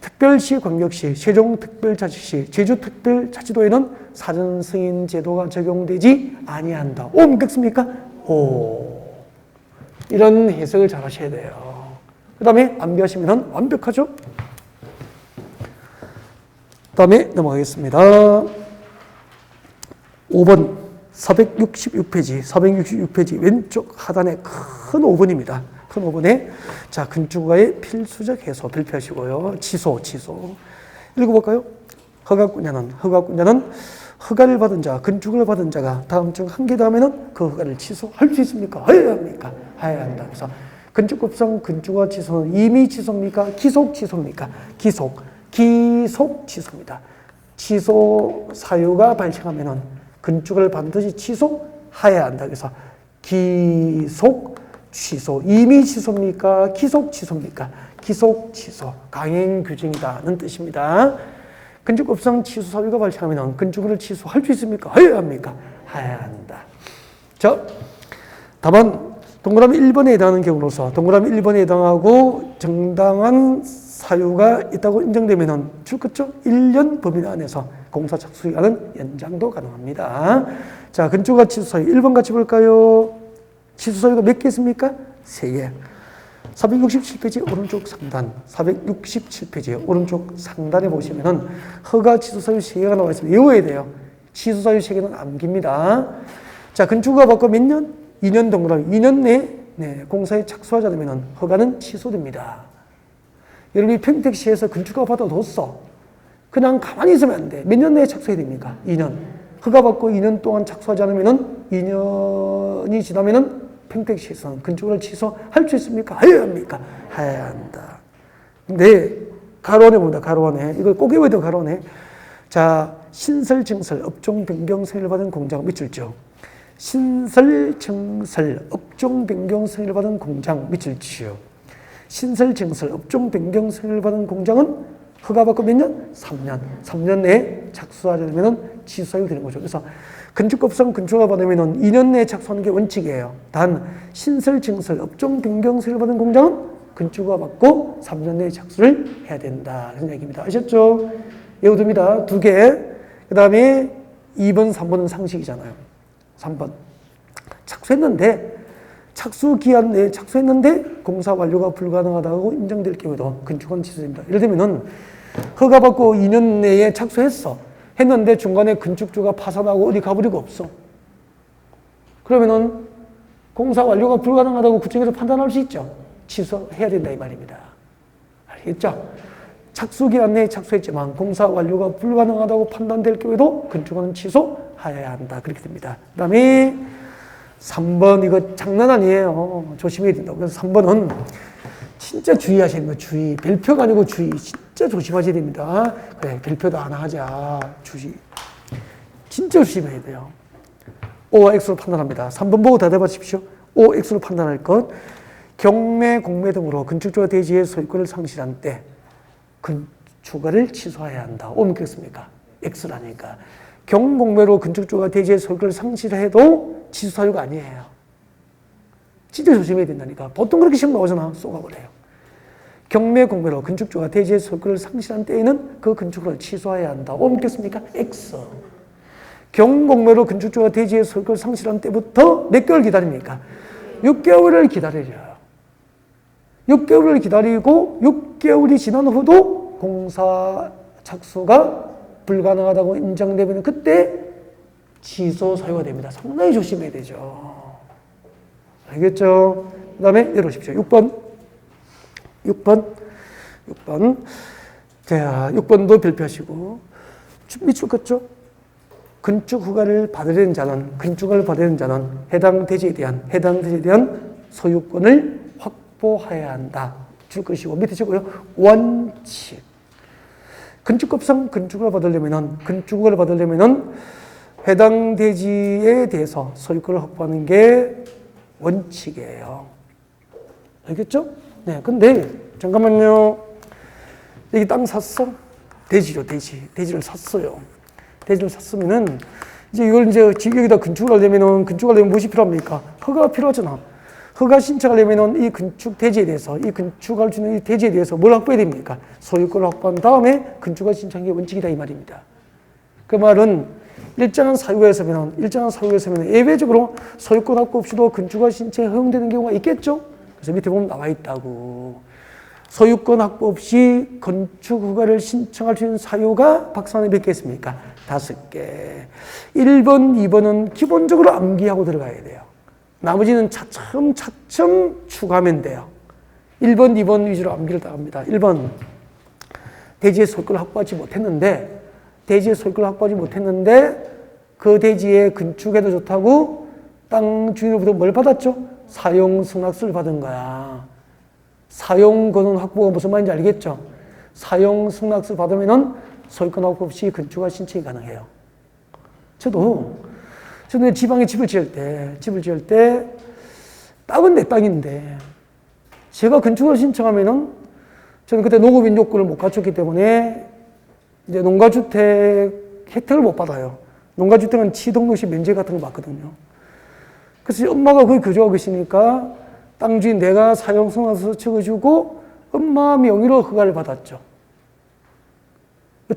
특별시, 광역시, 세종특별자치시, 제주특별자치도에는 사전승인 제도가 적용되지 아니한다. 오, 믿겠습니까? 오. 이런 해석을 잘 하셔야 돼요. 그 다음에 암기하시면 완벽하죠? 그 다음에 넘어가겠습니다. 5번 466페이지 왼쪽 하단에 큰 5번입니다. 큰 5번에 자 건축가의 필수적 해소 발표하시고요. 취소 읽어볼까요? 허가권자는 허가를 받은 자, 건축을 받은 자가 다음 중 한 개 다음에는 그 허가를 취소할 수 있습니까? 해야 합니까? 해야 한다. 그래서 건축급성 건축허가 취소는 임의 취소입니까? 기속 취소입니까? 기속 취소입니다. 취소 사유가 발생하면은 건축을 반드시 취소해야 한다. 그래서 기속 취소, 임의 취소입니까? 기속 취소입니까? 기속 취소, 강행 규정이다는 뜻입니다. 건축급성 취소 사유가 발생하면 건축을 취소할 수 있습니까? 해야 합니까? 해야 한다. 자, 다만 동그라미 1번에 해당하는 경우로서 동그라미 1번에 해당하고 정당한 사유가 있다고 인정되면 그쵸? 1년 범위 안에서 공사 착수 기간은 연장도 가능합니다. 자, 건축허가 취소 사유 1번 같이 볼까요? 취소 사유가 몇 개 있습니까? 3개. 467페이지 오른쪽 상단, 467페이지 오른쪽 상단에 보시면은 허가 취소 사유 3개가 나와 있습니다. 외워야 돼요. 취소 사유 3개는 암기입니다. 자, 건축허가 받고 몇 년? 2년 동그라미. 2년 내에 공사에 착수하지 않으면 허가는 취소됩니다. 여러분이 평택시에서 건축허가 받아뒀어. 그냥 가만히 있으면 안 돼. 몇 년 내에 착수해야 됩니까? 2년. 허가 받고 2년 동안 착수하지 않으면은 2년이 지나면은 평택시에서는 건축허가를 취소할 수 있습니까? 해야 합니까? 해야 한다. 근데 가로원에 봅니다. 가로원에. 이걸 꼭 외워야 돼요. 가로원에. 자, 신설, 증설, 업종 변경 승인을 받은 공장 밑줄 쭉. 신설, 증설, 업종 변경 승인을 받은 공장 밑줄 쭉. 신설, 증설, 업종 변경 승인을 받은 공장은 허가 받고 몇 년? 3년. 3년 내에 착수하지 않으면 취소하게 되는 거죠. 그래서 건축법상 건축허가 받으면 2년 내에 착수하는 게 원칙이에요. 단 신설, 증설, 업종 변경 승인을 받은 공장은 건축허가 받고 3년 내에 착수를 해야 된다. 그런 얘기입니다. 아셨죠? 외워둡니다. 2개. 그 다음에 2번, 3번은 상식이잖아요. 3번. 착수했는데, 착수 기한 내에 착수했는데 공사 완료가 불가능하다고 인정될 경우에도 건축허가는 취소됩니다. 예를 들면은 허가 받고 2년 내에 착수했어. 했는데 중간에 건축주가 파산하고 어디 가버리고 없어. 그러면은 공사 완료가 불가능하다고 구청에서 판단할 수 있죠. 취소해야 된다 이 말입니다. 알겠죠? 착수 기한 내에 착수했지만 공사 완료가 불가능하다고 판단될 경우에도 건축허가는 취소해야 한다. 그렇게 됩니다. 그 다음에 3번, 이거 장난 아니에요. 조심해야 된다고. 그래서 3번은 진짜 주의하시는 거예요. 주의. 별표가 아니고 주의. 진짜 조심하셔야 됩니다. 그래, 별표도 하나 하자. 주의. 진짜 조심해야 돼요. O와 X로 판단합니다. 3번 보고 대답하십시오. O, X로 판단할 것. 경매, 공매 등으로 건축주가 대지의 소유권을 상실한 때 건축허가를 취소해야 한다. O 믿겠습니까? X라니까. 경공매로 건축주가 대지의 소유권을 상실해도 취소 사유가 아니에요. 진짜 조심해야 된다니까. 보통 그렇게 시험 나오잖아. 쏘가버려요. 경매 공매로 건축주가 대지의 소유권을 상실한 때에는 그 건축허가를 취소해야 한다. O 믿겠습니까? X. 경공매로 건축주가 대지의 소유권을 상실한 때부터 몇 개월 기다립니까? 6개월을 기다려요. 6개월을 기다리고 6개월이 지난 후도 공사 착수가 불가능하다고 인정되면 그때 취소 사유가 됩니다. 상당히 조심해야 되죠. 알겠죠? 그 다음에 내려오십시오. 6번. 자, 6번도 별표하시고. 밑줄 긋죠? 건축허가를 받으려는 자는, 건축허가를 받으려는 자는 해당 대지에 대한 소유권을 확보해야 한다. 줄 것이고, 밑에 적고요. 원칙. 건축법상 건축허가를 받으려면은 해당 대지에 대해서 소유권을 확보하는 게 원칙이에요. 알겠죠? 네. 근데, 잠깐만요. 여기 땅 샀어? 대지죠, 대지. 대지를 샀어요. 대지를 샀으면은, 이제 이걸 이제 여기다 건축을 하려면은, 무엇이 필요합니까? 허가가 필요하잖아. 허가 신청하려면은 이 건축 대지에 대해서, 이 건축할 수 있는 이 대지에 대해서 뭘 확보해야 됩니까? 소유권을 확보한 다음에 건축허가 신청이 원칙이다, 이 말입니다. 그 말은 일정한 사유에서는 예외적으로 소유권 확보 없이도 건축허가 신청이 허용되는 경우가 있겠죠? 그래서 밑에 보면 나와 있다고. 소유권 확보 없이 건축허가를 신청할 수 있는 사유가 박스 안에 몇 개 있습니까? 5개. 1번, 2번은 기본적으로 암기하고 들어가야 돼요. 나머지는 차츰 추가하면 돼요. 1번, 2번 위주로 암기를 다 합니다. 1번, 대지의 소유권을 확보하지 못했는데 그 대지에 건축해도 좋다고 땅 주인으로부터 뭘 받았죠? 사용 승낙서를 받은 거야. 사용 권은 확보가 무슨 말인지 알겠죠? 사용 승낙서를 받으면은 소유권 확보 없이 건축허가 신청이 가능해요. 저도 지방에 집을 지을 때 땅은 내 땅인데 제가 건축허가 신청하면은 저는 그때 농업인 요건을 못 갖췄기 때문에 이제 농가주택 혜택을 못 받아요. 농가주택은 취등록시 면제 같은 거 받거든요. 그래서 엄마가 거기 거주하고 계시니까 땅 주인 내가 사용 승낙서 적어주고 엄마 명의로 허가를 받았죠.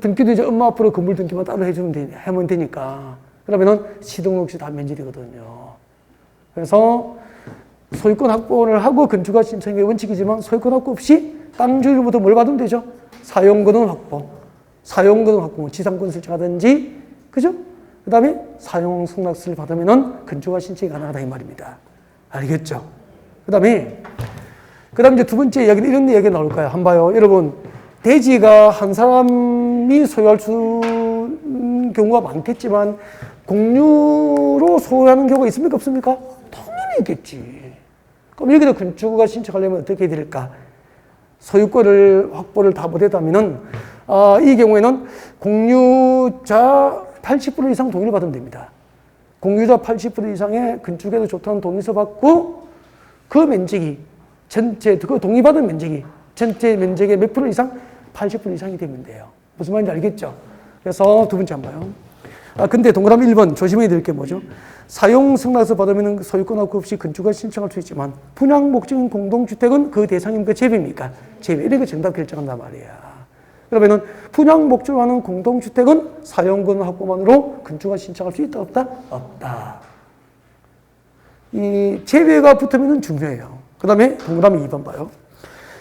등기도 이제 엄마 앞으로 건물 등기만 따로 하면 되니까. 그러면은 취등록시 다 면제되거든요. 그래서 소유권 확보를 하고 건축허가 신청이 원칙이지만 소유권 확보 없이 땅 주인으로부터 뭘 받으면 되죠? 사용권은 확보. 사용권 확보, 지상권 설정하든지, 그죠? 그 다음에 사용 승낙서를 받으면은 건축허가 신청이 가능하다 이 말입니다. 알겠죠? 그 다음에 그 다음 이제 두 번째 이야기는 이런 이야기가 나올 거예요. 한번 봐요. 여러분, 대지가 한 사람이 소유할 수 있는 경우가 많겠지만, 공유로 소유하는 경우가 있습니까? 없습니까? 당연히 있겠지. 그럼 여기다 건축가 신청하려면 어떻게 해야 될까? 소유권을 확보를 다 못했다면은, 이 경우에는 공유자 80% 이상 동의를 받으면 됩니다. 공유자 80% 이상의 건축에도 좋다는 동의서 받고, 그 면적이 전체, 그 동의받은 면적이 전체 면적의 몇 프로 이상? 80% 이상이 되면 돼요. 무슨 말인지 알겠죠? 그래서 두 번째 한번 봐요. 근데 동그라미 1번 조심해야 될 게 뭐죠? 사용 승낙서 받으면 소유권 확보 없이 건축을 신청할 수 있지만, 분양 목적인 공동주택은 그 대상입니까? 제외입니까? 제외. 이렇게 정답 결정한단 말이야. 그러면은 분양 목적으로 하는 공동주택은 사용권 확보만으로 건축을 신청할 수 있다, 없다? 없다. 이 제외가 붙으면 중요해요. 그 다음에 동그라미 2번 봐요.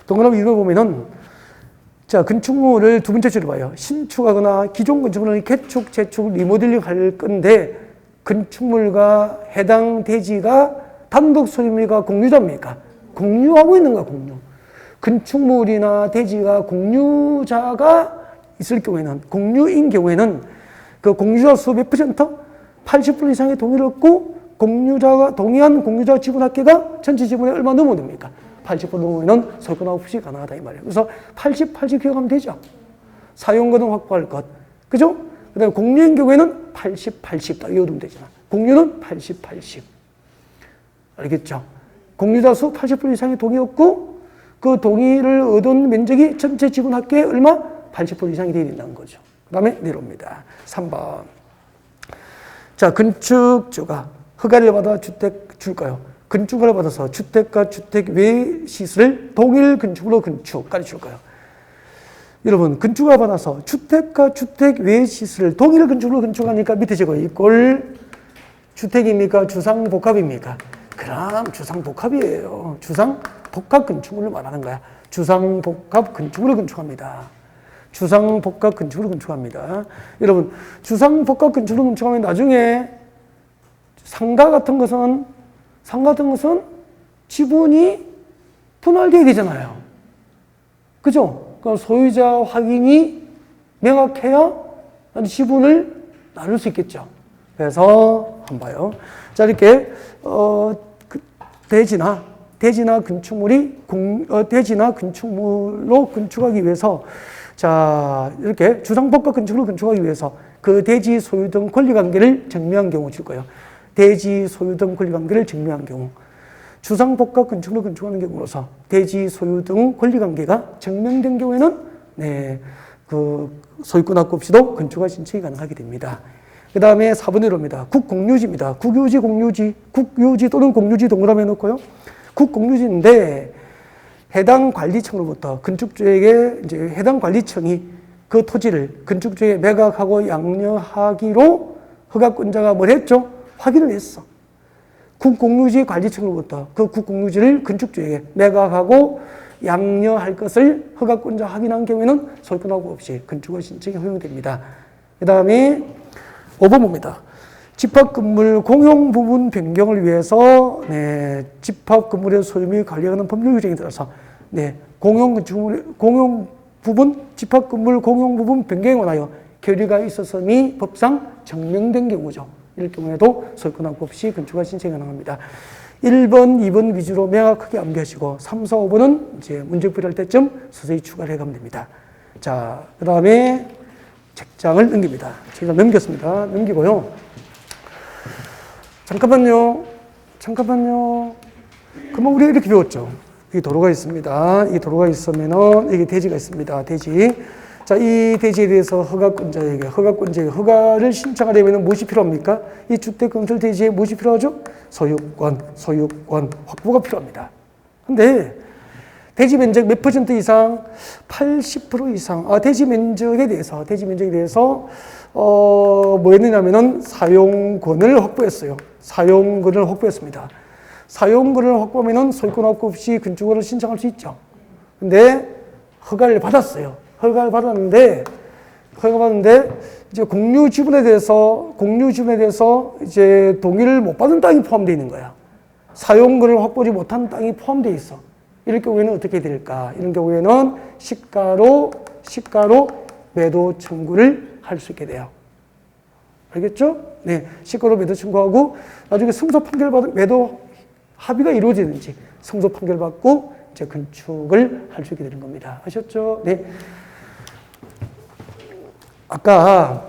동그라미 2번 보면은, 자, 건축물을 두 번째 줄을 봐요. 신축하거나 기존 건축물을 개축, 재축, 리모델링 할 건데, 건축물과 해당 대지가 단독 소유입니까? 공유자입니까? 공유하고 있는가, 공유. 건축물이나 대지가 공유자가 있을 경우에는, 공유인 경우에는 그 공유자 수 몇 퍼센트? 80% 이상의 동의를 얻고, 동의한 공유자 지분 합계가 전체 지분에 얼마 넘어야 됩니까? 80% 넘으면 소유권 없이 가능하다 이 말이에요. 그래서 80 기억하면 되죠. 사용권은 확보할 것. 그죠? 그 다음에 공유인 경우에는 80 딱 이어두면 되잖아. 공유는 80. 알겠죠? 공유자 수 80% 이상의 동의 얻고, 그 동의를 얻은 면적이 전체 지분 합계의 얼마? 80% 이상이 되어야 된다는 거죠. 그 다음에 내려옵니다. 3번. 자, 건축주가 허가를 받아 주택 줄까요? 건축허가를 받아서 주택과 주택 외 시설을 동일 건축으로 건축까지 줄까요? 여러분, 건축허가 받아서 주택과 주택 외 시설을 동일 건축으로 건축하니까 밑에 적어 이꼴 주택입니까? 주상복합입니까? 그럼 주상복합이에요. 주상복합 건축물을 말하는 거야. 주상복합 건축물을 건축합니다. 주상복합 건축으로 건축합니다. 여러분, 주상복합 건축으로 건축하면 나중에 상가 같은 것은 지분이 분할되어야 되잖아요. 그죠? 그럼 소유자 확인이 명확해야 지분을 나눌 수 있겠죠. 그래서 한번 봐요. 자, 이렇게 대지나 건축물로 건축하기 위해서, 자, 이렇게 주상복합 건축으로 건축하기 위해서 그 대지 소유 등 권리관계를 증명한 경우 줄 거예요. 대지 소유 등 권리관계를 증명한 경우. 주상복합 건축으로 건축하는 경우로서 대지 소유 등 권리관계가 증명된 경우에는, 그 소유권 확보 없이도 건축허가 신청이 가능하게 됩니다. 그 다음에 4번으로 옵니다. 국공유지입니다. 국유지, 공유지, 국유지 또는 공유지 동그라미 해놓고요. 국공유지인데, 해당 관리청으로부터 건축주에게 이제 해당 관리청이 그 토지를 건축주에게 매각하고 양려하기로 허가권자가 뭘 했죠? 확인을 했어. 국공유지 관리청으로부터 그 국공유지를 건축주에게 매각하고 양려할 것을 허가권자 확인한 경우에는 소유권 확보 없이 건축허가 신청이 허용됩니다. 그 다음에 5번 봅니다. 집합건물 공용 부분 변경을 위해서, 집합건물의 소유 및 관리하는 법률 규정에 따라서, 공용 부분 변경에 관하여 결의가 있었음이 법상 증명된 경우죠. 이럴 경우에도 소유권 확보 없이 건축허가 신청이 가능합니다. 1번, 2번 위주로 명확하게 암기하시고 3, 4, 5번은 이제 문제 풀이할 때쯤 서서히 추가를 해가면 됩니다. 자, 그 다음에 책장을 넘깁니다. 책장 넘겼습니다. 넘기고요. 잠깐만요. 그러면 우리가 이렇게 배웠죠. 여기 도로가 있습니다. 이 도로가 있으면은 여기 대지가 있습니다. 대지. 자, 이 대지에 대해서 허가권자에게 허가를 신청하려면 무엇이 필요합니까? 이 주택건설 대지에 무엇이 필요하죠? 소유권 확보가 필요합니다. 근데 대지 면적 몇 퍼센트 이상? 80% 이상. 대지 면적에 대해서 뭐였느냐면은 사용권을 확보했어요. 사용권을 확보했습니다. 사용권을 확보하면은 소유권 확보 없이 건축허가를 신청할 수 있죠. 근데 허가를 받았어요. 허가를 받았는데 이제 공유 지분에 대해서 이제 동의를 못 받은 땅이 포함되어 있는 거야. 사용권을 확보하지 못한 땅이 포함되어 있어. 이럴 경우에는 어떻게 될까? 이런 경우에는 시가로 매도 청구를 할 수 있게 돼요. 알겠죠? 네. 시가로 매도 청구하고 나중에 승소 판결 받은 매도 합의가 이루어지는지 승소 판결 받고 이제 건축을 할 수 있게 되는 겁니다. 아셨죠? 네. 아까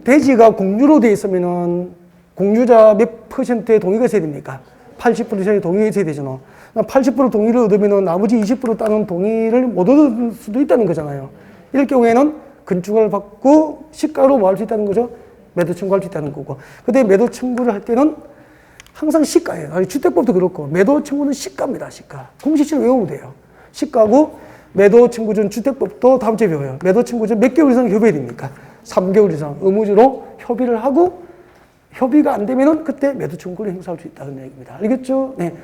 대지가 공유로 되어 있으면은 공유자 몇 퍼센트의 동의가 있어야 됩니까? 80% 이상의 동의가 있어야 되잖아. 80% 동의를 얻으면은 나머지 20% 따는 동의를 못 얻을 수도 있다는 거잖아요. 이럴 경우에는 건축을 받고 시가로 뭐 할 수 있다는 거죠? 매도 청구할 수 있다는 거고. 근데 매도 청구를 할 때는 항상 시가예요. 아니, 주택법도 그렇고 매도 청구는 시가입니다. 시가. 공식적으로 외우면 돼요. 시가고 매도 청구 전 주택법도 다음 주에 배워요. 매도 청구 전 몇 개월 이상 협의해야 됩니까? 3개월 이상 의무적으로 협의를 하고 협의가 안 되면은 그때 매도 청구를 행사할 수 있다는 얘기입니다. 알겠죠? 네.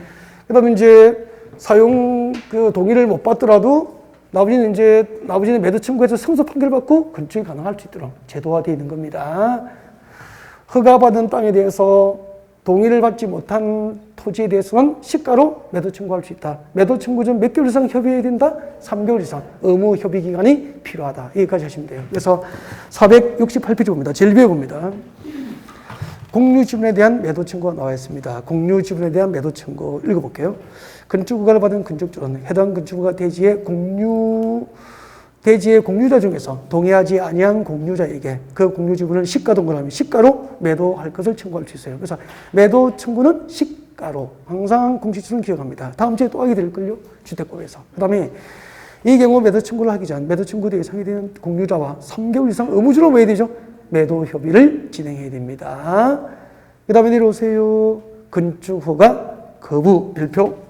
그 다음에 이제 사용 동의를 못 받더라도 나머지는 매도 청구해서 승소 판결 받고 건축이 가능할 수 있도록 제도화되어 있는 겁니다. 허가받은 땅에 대해서 동의를 받지 못한 토지에 대해서는 시가로 매도 청구할 수 있다. 매도 청구 전 몇 개월 이상 협의해야 된다? 3개월 이상 의무 협의 기간이 필요하다. 여기까지 하시면 돼요. 그래서 468페이지 봅니다. 제일 위에 봅니다. 공유 지분에 대한 매도 청구가 나와 있습니다. 공유 지분에 대한 매도 청구 읽어볼게요. 건축 허가를 받은 건축주는 해당 건축허가 대지의 공유자 중에서 동의하지 아니한 공유자에게 그 공유 지분을 시가 동그라미 시가로 매도할 것을 청구할 수 있어요. 그래서 매도 청구는 시가로 항상 공식적으로 기억합니다. 다음 주에 또 하게 될걸요. 주택법에서. 그 다음에 이 경우 매도 청구를 하기 전 매도 청구 대상이 되는 공유자와 3개월 이상 의무적으로 뭐 해야 되죠? 매도 협의를 진행해야 됩니다. 그 다음에 내려오세요. 건축허가 거부 별표.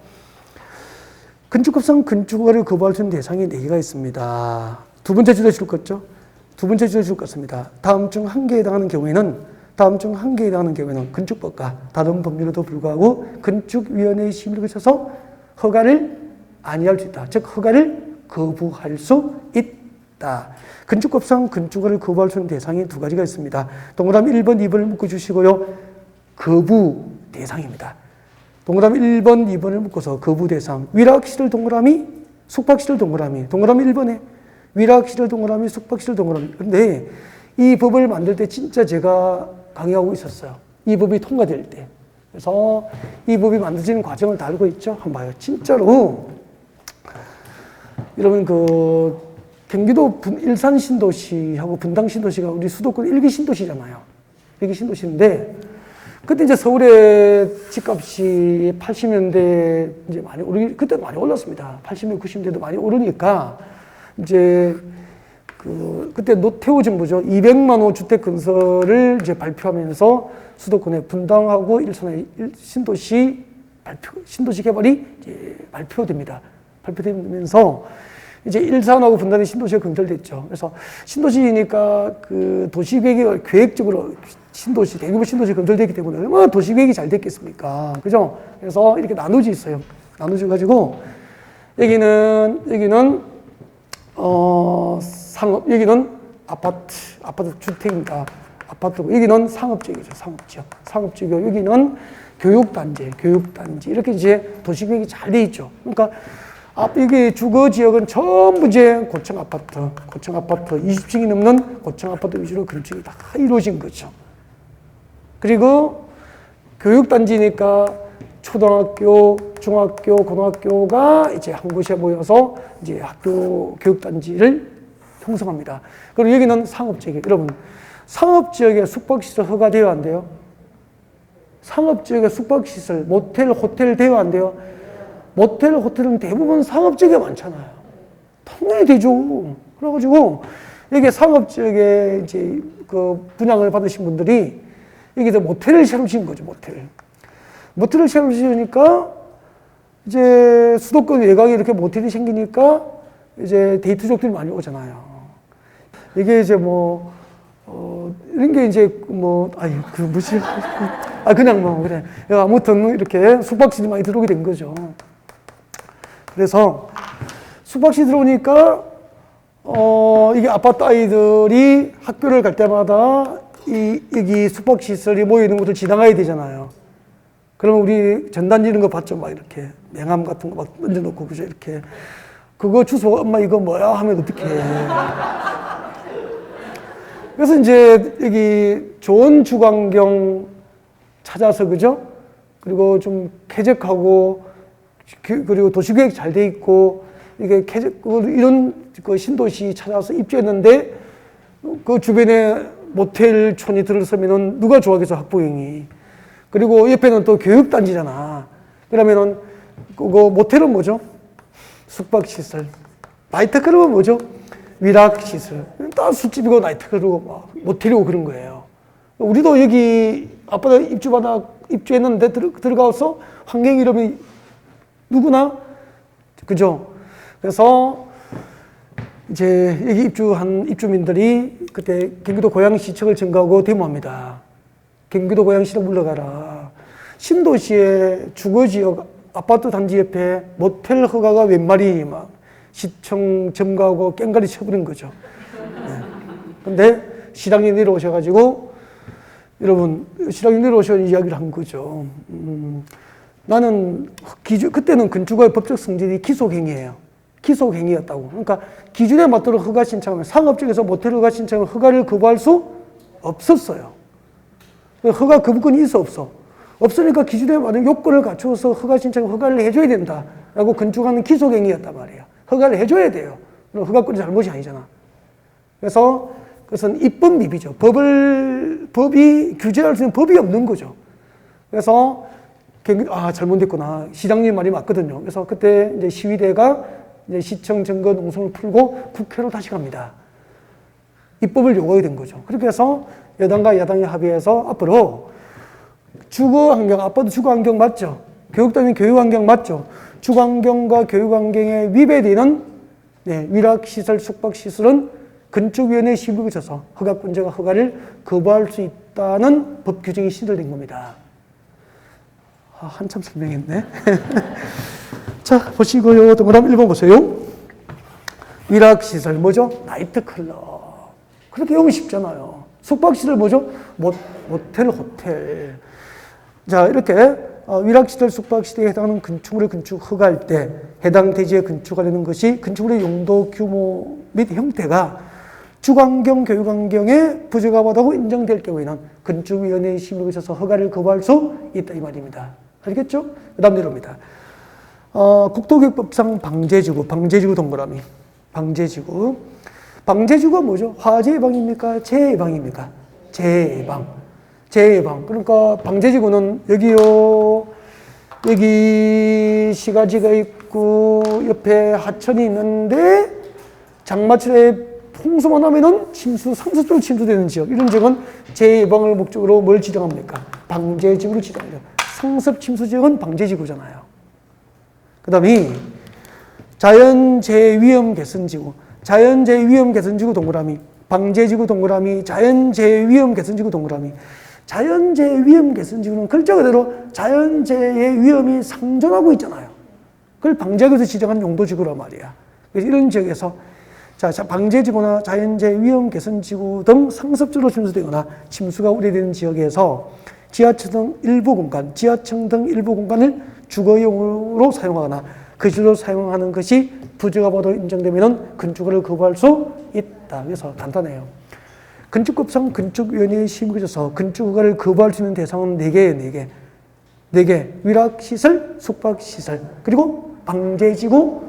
건축법상 건축허가를 거부할 수 있는 대상이 4개가 있습니다. 두 번째 주제 줄 거죠? 두 번째 주제 줄 것입니다. 다음 중 한 개에 해당하는 경우에는 건축법과 다른 법률에도 불구하고 건축위원회의 심의를 거쳐서 허가를 아니할 수 있다. 즉 허가를 거부할 수 있다. 건축법상 건축허가를 거부할 수 있는 대상이 2가지가 있습니다. 동그라미 1번, 2번을 묶어주시고요. 거부 대상입니다. 동그라미 1번, 2번을 묶어서 거부 대상. 위락시설 동그라미, 숙박시설 동그라미. 동그라미 1번에 위락시설 동그라미, 숙박시설 동그라미. 근데 이 법을 만들 때 진짜 제가 강의하고 있었어요. 이 법이 통과될 때. 그래서 이 법이 만들어지는 과정을 다 알고 있죠? 한번 봐요. 진짜로 여러분 경기도 일산 신도시하고 분당 신도시가 우리 수도권 1기 신도시잖아요. 1기 신도시인데 그때 이제 서울의 집값이 80년대 이제 그때 많이 올랐습니다. 80년, 90년대도 많이 오르니까 이제 그때 노태우 정부죠. 200만 호 주택 건설을 이제 발표하면서 수도권의 분당하고 일산의 신도시 개발이 이제 발표됩니다. 발표되면서 이제 일산하고 분당의 신도시가 건설됐죠. 그래서 신도시니까 도시계획이 계획적으로 대규모 신도시 건설됐기 때문에 얼마나 도시계획이 잘 됐겠습니까? 그죠? 그래서 이렇게 나누어져 있어요. 나누어져 가지고 여기는 상업, 여기는 아파트 주택입니다. 아파트고 여기는 상업지역이죠. 상업지역. 여기는 교육단지 이렇게 이제 도시계획이 잘 돼 있죠. 그러니까 이게 주거 지역은 전부 이제 고층 아파트, 20층이 넘는 고층 아파트 위주로 건축이 다 이루어진 거죠. 그리고 교육단지니까 초등학교, 중학교, 고등학교가 이제 한 곳에 모여서 이제 교육단지를 형성합니다. 그리고 여기는 상업지역. 여러분, 상업지역에 숙박시설 허가돼요, 안 돼요? 상업지역에 숙박시설, 모텔, 호텔 돼요, 안 돼요? 모텔, 호텔은 대부분 상업지역에 많잖아요. 당연히 되죠. 그래가지고, 여기 상업지역에 이제 분양을 받으신 분들이 여기서 모텔을 새로 지은 거죠, 모텔을 새로 지으니까 이제 수도권 외곽에 이렇게 모텔이 생기니까 이제 데이트족들이 많이 오잖아요. 이게 이제 이런 게 이제 그래. 아무튼 이렇게 숙박시설이 많이 들어오게 된 거죠. 그래서 숙박시 들어오니까 이게 아파트 아이들이 학교를 갈 때마다 여기 숙박시설이 모여 있는 곳을 지나가야 되잖아요. 그러면 우리 전단지 이런 거 봤죠? 막 이렇게 명함 같은 거 막 얹어놓고 그죠? 이렇게 그거 주소 엄마 이거 뭐야 하면 어떡해. 그래서 이제 여기 좋은 주광경 찾아서 그죠? 그리고 좀 쾌적하고 그리고 도시계획 잘 돼 있고 이게 이런 그 신도시 찾아서 입주했는데 그 주변에 모텔촌이 들어서면은 누가 좋아하겠어, 학부형이. 그리고 옆에는 또 교육단지잖아. 그러면은 그거 모텔은 뭐죠? 숙박시설. 나이트클럽은 뭐죠? 위락시설. 다 술집이고 나이트클럽이고 막 모텔이고 그런 거예요. 우리도 여기 아빠가 입주했는데 들어가서 환경 이름이 누구나 그죠? 그래서 이제 여기 입주한 입주민들이 그때 경기도 고양시청을 증가하고 데모합니다. 경기도 고양시로 물러가라. 신도시의 주거지역 아파트 단지 옆에 모텔 허가가 웬 말이 막 시청 점거하고 깽가리 쳐버린 거죠. 네. 근데 시장님 내려오셔가지고 여러분 시장님 내려오셔 이야기를 한 거죠. 나는 그때는 건축의 법적 성질이 기속행위예요. 기속행위였다고. 그러니까 기준에 맞도록 허가 신청하면 상업적에서 모텔 허가 신청을 허가를 거부할 수 없었어요. 허가 거부권이 있어 없어? 없으니까 기준에 맞는 요건을 갖추어서 허가 신청을 허가를 해줘야 된다라고 건축하는 기속행위였단 말이에요. 허가를 해줘야 돼요. 그럼 허가권이 잘못이 아니잖아. 그래서 그것은 입법 미비죠. 법이 규제할 수 있는 법이 없는 거죠. 그래서 잘못됐구나. 시장님 말이 맞거든요. 그래서 그때 이제 시위대가 이제 시청 점거 농성을 풀고 국회로 다시 갑니다. 입법을 요구하게 된 거죠. 그렇게 해서 여당과 야당이 합의해서 앞으로 주거환경, 아빠도 주거환경 맞죠? 교육단위 교육환경 맞죠? 주거환경과 교육환경에 위배되는 위락시설, 숙박시설은 건축위원회의 심의를 거쳐서 허가권자가 허가를 거부할 수 있다는 법 규정이 신설된 겁니다. 한참 설명했네. 자, 보시고요. 동그라미 1번 보세요. 위락시설 뭐죠? 나이트클럽. 그렇게 외우면 쉽잖아요. 숙박시설 뭐죠? 모텔, 호텔. 자, 이렇게 위락시설, 숙박시설에 해당하는 건축물을 건축 허가할 때 해당 대지에 건축하려는 것이 건축물의 용도, 규모 및 형태가 주거환경, 교육환경에 부적합하다고 인정될 경우에는 건축위원회의 심의를 거쳐서 허가를 거부할 수 있다 이 말입니다. 알겠죠? 그 다음 내려옵니다. 국토교육법상 방제지구 동그라미. 방제지구가 뭐죠? 화재 예방입니까? 재해 예방입니까? 재해 예방. 그러니까 방제지구는 여기요, 여기 시가지가 있고 옆에 하천이 있는데 장마철에 홍수만 하면은 상습적으로 침수되는 지역. 이런 지역은 재해 예방을 목적으로 뭘 지정합니까? 방제지구를 지정합니다. 상습 침수 지역은 방제지구잖아요. 그 다음에 자연재해 위험 개선지구. 자연재해 위험 개선지구 동그라미. 방제지구 동그라미. 자연재해 위험 개선지구 동그라미. 자연재해 위험 개선지구는 글자 그대로 자연재해 위험이 상존하고 있잖아요. 그걸 방제하기 위해서 지정한 용도지구란 말이야. 그래서 이런 지역에서 방제지구나 자연재해 위험 개선지구 등 상습적으로 침수되거나 침수가 우려되는 지역에서 지하층 등 일부 공간을 주거용으로 사용하거나 거실로 사용하는 것이 부적합하다고 인정되면 건축허가를 거부할 수 있다. 그래서 간단해요. 건축법상 건축위원회의 심의를 거쳐서 건축허가를 거부할 수 있는 대상은 4개. 위락시설, 숙박시설, 그리고 방제지구,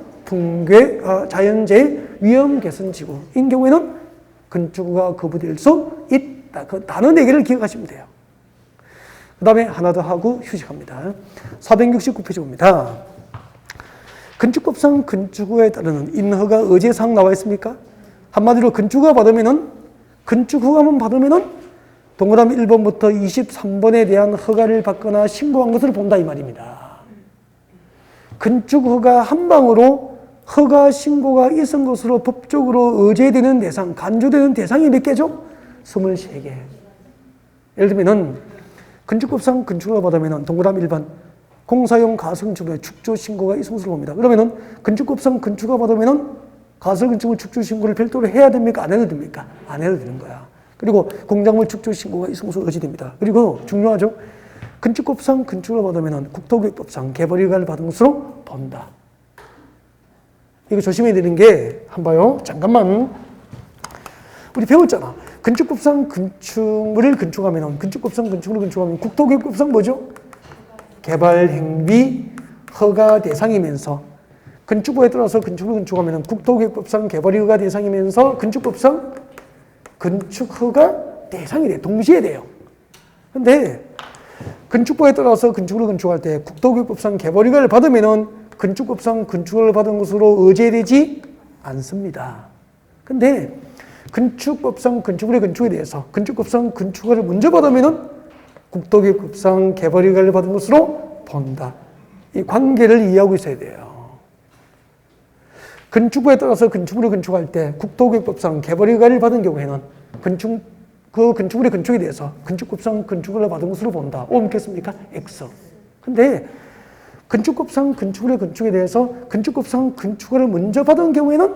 자연재해 위험 개선지구인 경우에는 건축허가 거부될 수 있다. 그 단어 4개를 기억하시면 돼요. 그 다음에 하나 더 하고 휴식합니다. 469페이지입니다. 건축법상 건축허가에 따르는 인허가 의제사항 나와 있습니까? 한마디로 건축허가만 받으면은 동그라미 1번부터 23번에 대한 허가를 받거나 신고한 것을 본다 이 말입니다. 건축허가 한 방으로 허가 신고가 있은 것으로 법적으로 의제되는 대상, 간주되는 대상이 몇 개죠? 23개. 예를 들면은 건축법상 건축허가 받으면은 동그라미 1번 공사용 가설건축물의 축조 신고가 있은 것으로 봅니다. 그러면은 건축법상 건축허가 받으면은 가설건축물 축조 신고를 별도로 해야 됩니까? 안 해도 됩니까? 안 해도 되는 거야. 그리고 공작물 축조 신고가 있은 것으로 의지됩니다. 그리고 중요하죠. 건축법상 건축을 받으면 국토교육법상 개발허가를 받은 것으로 본다. 이거 조심해야 되는 게, 한번 봐요. 잠깐만. 우리 배웠잖아. 건축법상 건축물을 건축하면, 건축법상 건축물을 건축하면 국토교육법상 뭐죠? 개발행위 허가 대상이면서, 건축부에 따라서 건축물을 건축하면 국토교육법상 개발허가 대상이면서 건축법상 건축허가 대상이 돼. 동시에 돼요. 근데 건축부에 따라서 건축물을 건축할 때 국토교육법상 개발허가를 받으면은 건축법상 건축허가를 받은 것으로 의제되지 않습니다. 근데 건축법상 건축물의 건축에 대해서 건축법상 건축허가를 먼저 받으면은 국토교육법상 개발허가를 받은 것으로 본다. 이 관계를 이해하고 있어야 돼요. 건축부에 따라서 건축물을 건축할 때 국토교육법상 개발허가를 받은 경우에는 그 건축물의 건축에 대해서 건축법상 건축허가를 받은 것으로 본다. O 묻겠습니까? X. 근데 건축법상 건축물의 건축에 대해서 건축법상 건축허가를 먼저 받은 경우에는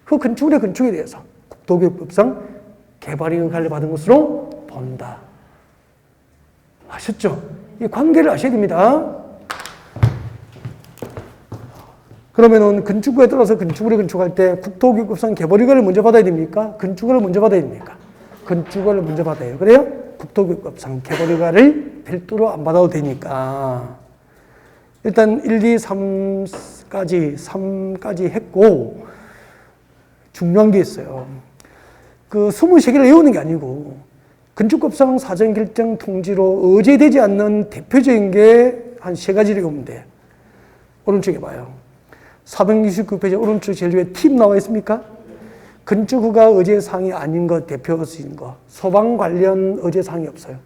그 건축물의 건축에 대해서 국토교육법상 개발허가를 받은 것으로 본다. 아셨죠? 이 관계를 아셔야 됩니다. 그러면은 건축부에 따라서 건축물을 건축할 때 국토교육법상 개발허가를 먼저 받아야 됩니까? 건축허가를 먼저 받아야 됩니까? 건축허가를 먼저 받아요. 그래요? 국토교육법상 개발허가를 별도로 안 받아도 되니까. 일단 1, 2, 3까지 했고, 중요한 게 있어요. 그 23개를 외우는 게 아니고, 건축법상 사전결정 통지로 의제되지 않는 대표적인 게 한 3가지를 외우면 돼. 오른쪽에 봐요. 469페이지 오른쪽 제일 위에 팁 나와 있습니까? 건축허가 의제사항이 아닌 것, 대표적인 거. 소방 관련 의제사항이 없어요.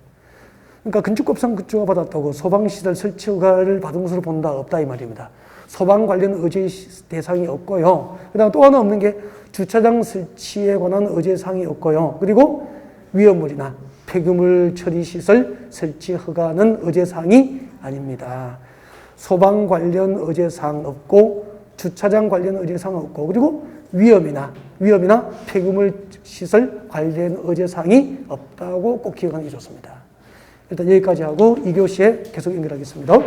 그러니까 건축법상 건축허가 받았다고 소방시설 설치허가를 받은 것으로 본다, 없다 이 말입니다. 소방 관련 의제 대상이 없고요. 그 다음 또 하나 없는 게 주차장 설치에 관한 의제사항이 없고요. 그리고 위험물이나 폐기물 처리시설 설치 허가는 의제사항이 아닙니다. 소방 관련 의제사항 없고 주차장 관련 의제사항 없고 그리고 위험이나 폐기물 시설 관련 의제사항이 없다고 꼭 기억하는 게 좋습니다. 일단 여기까지 하고 2교시에 계속 연결하겠습니다.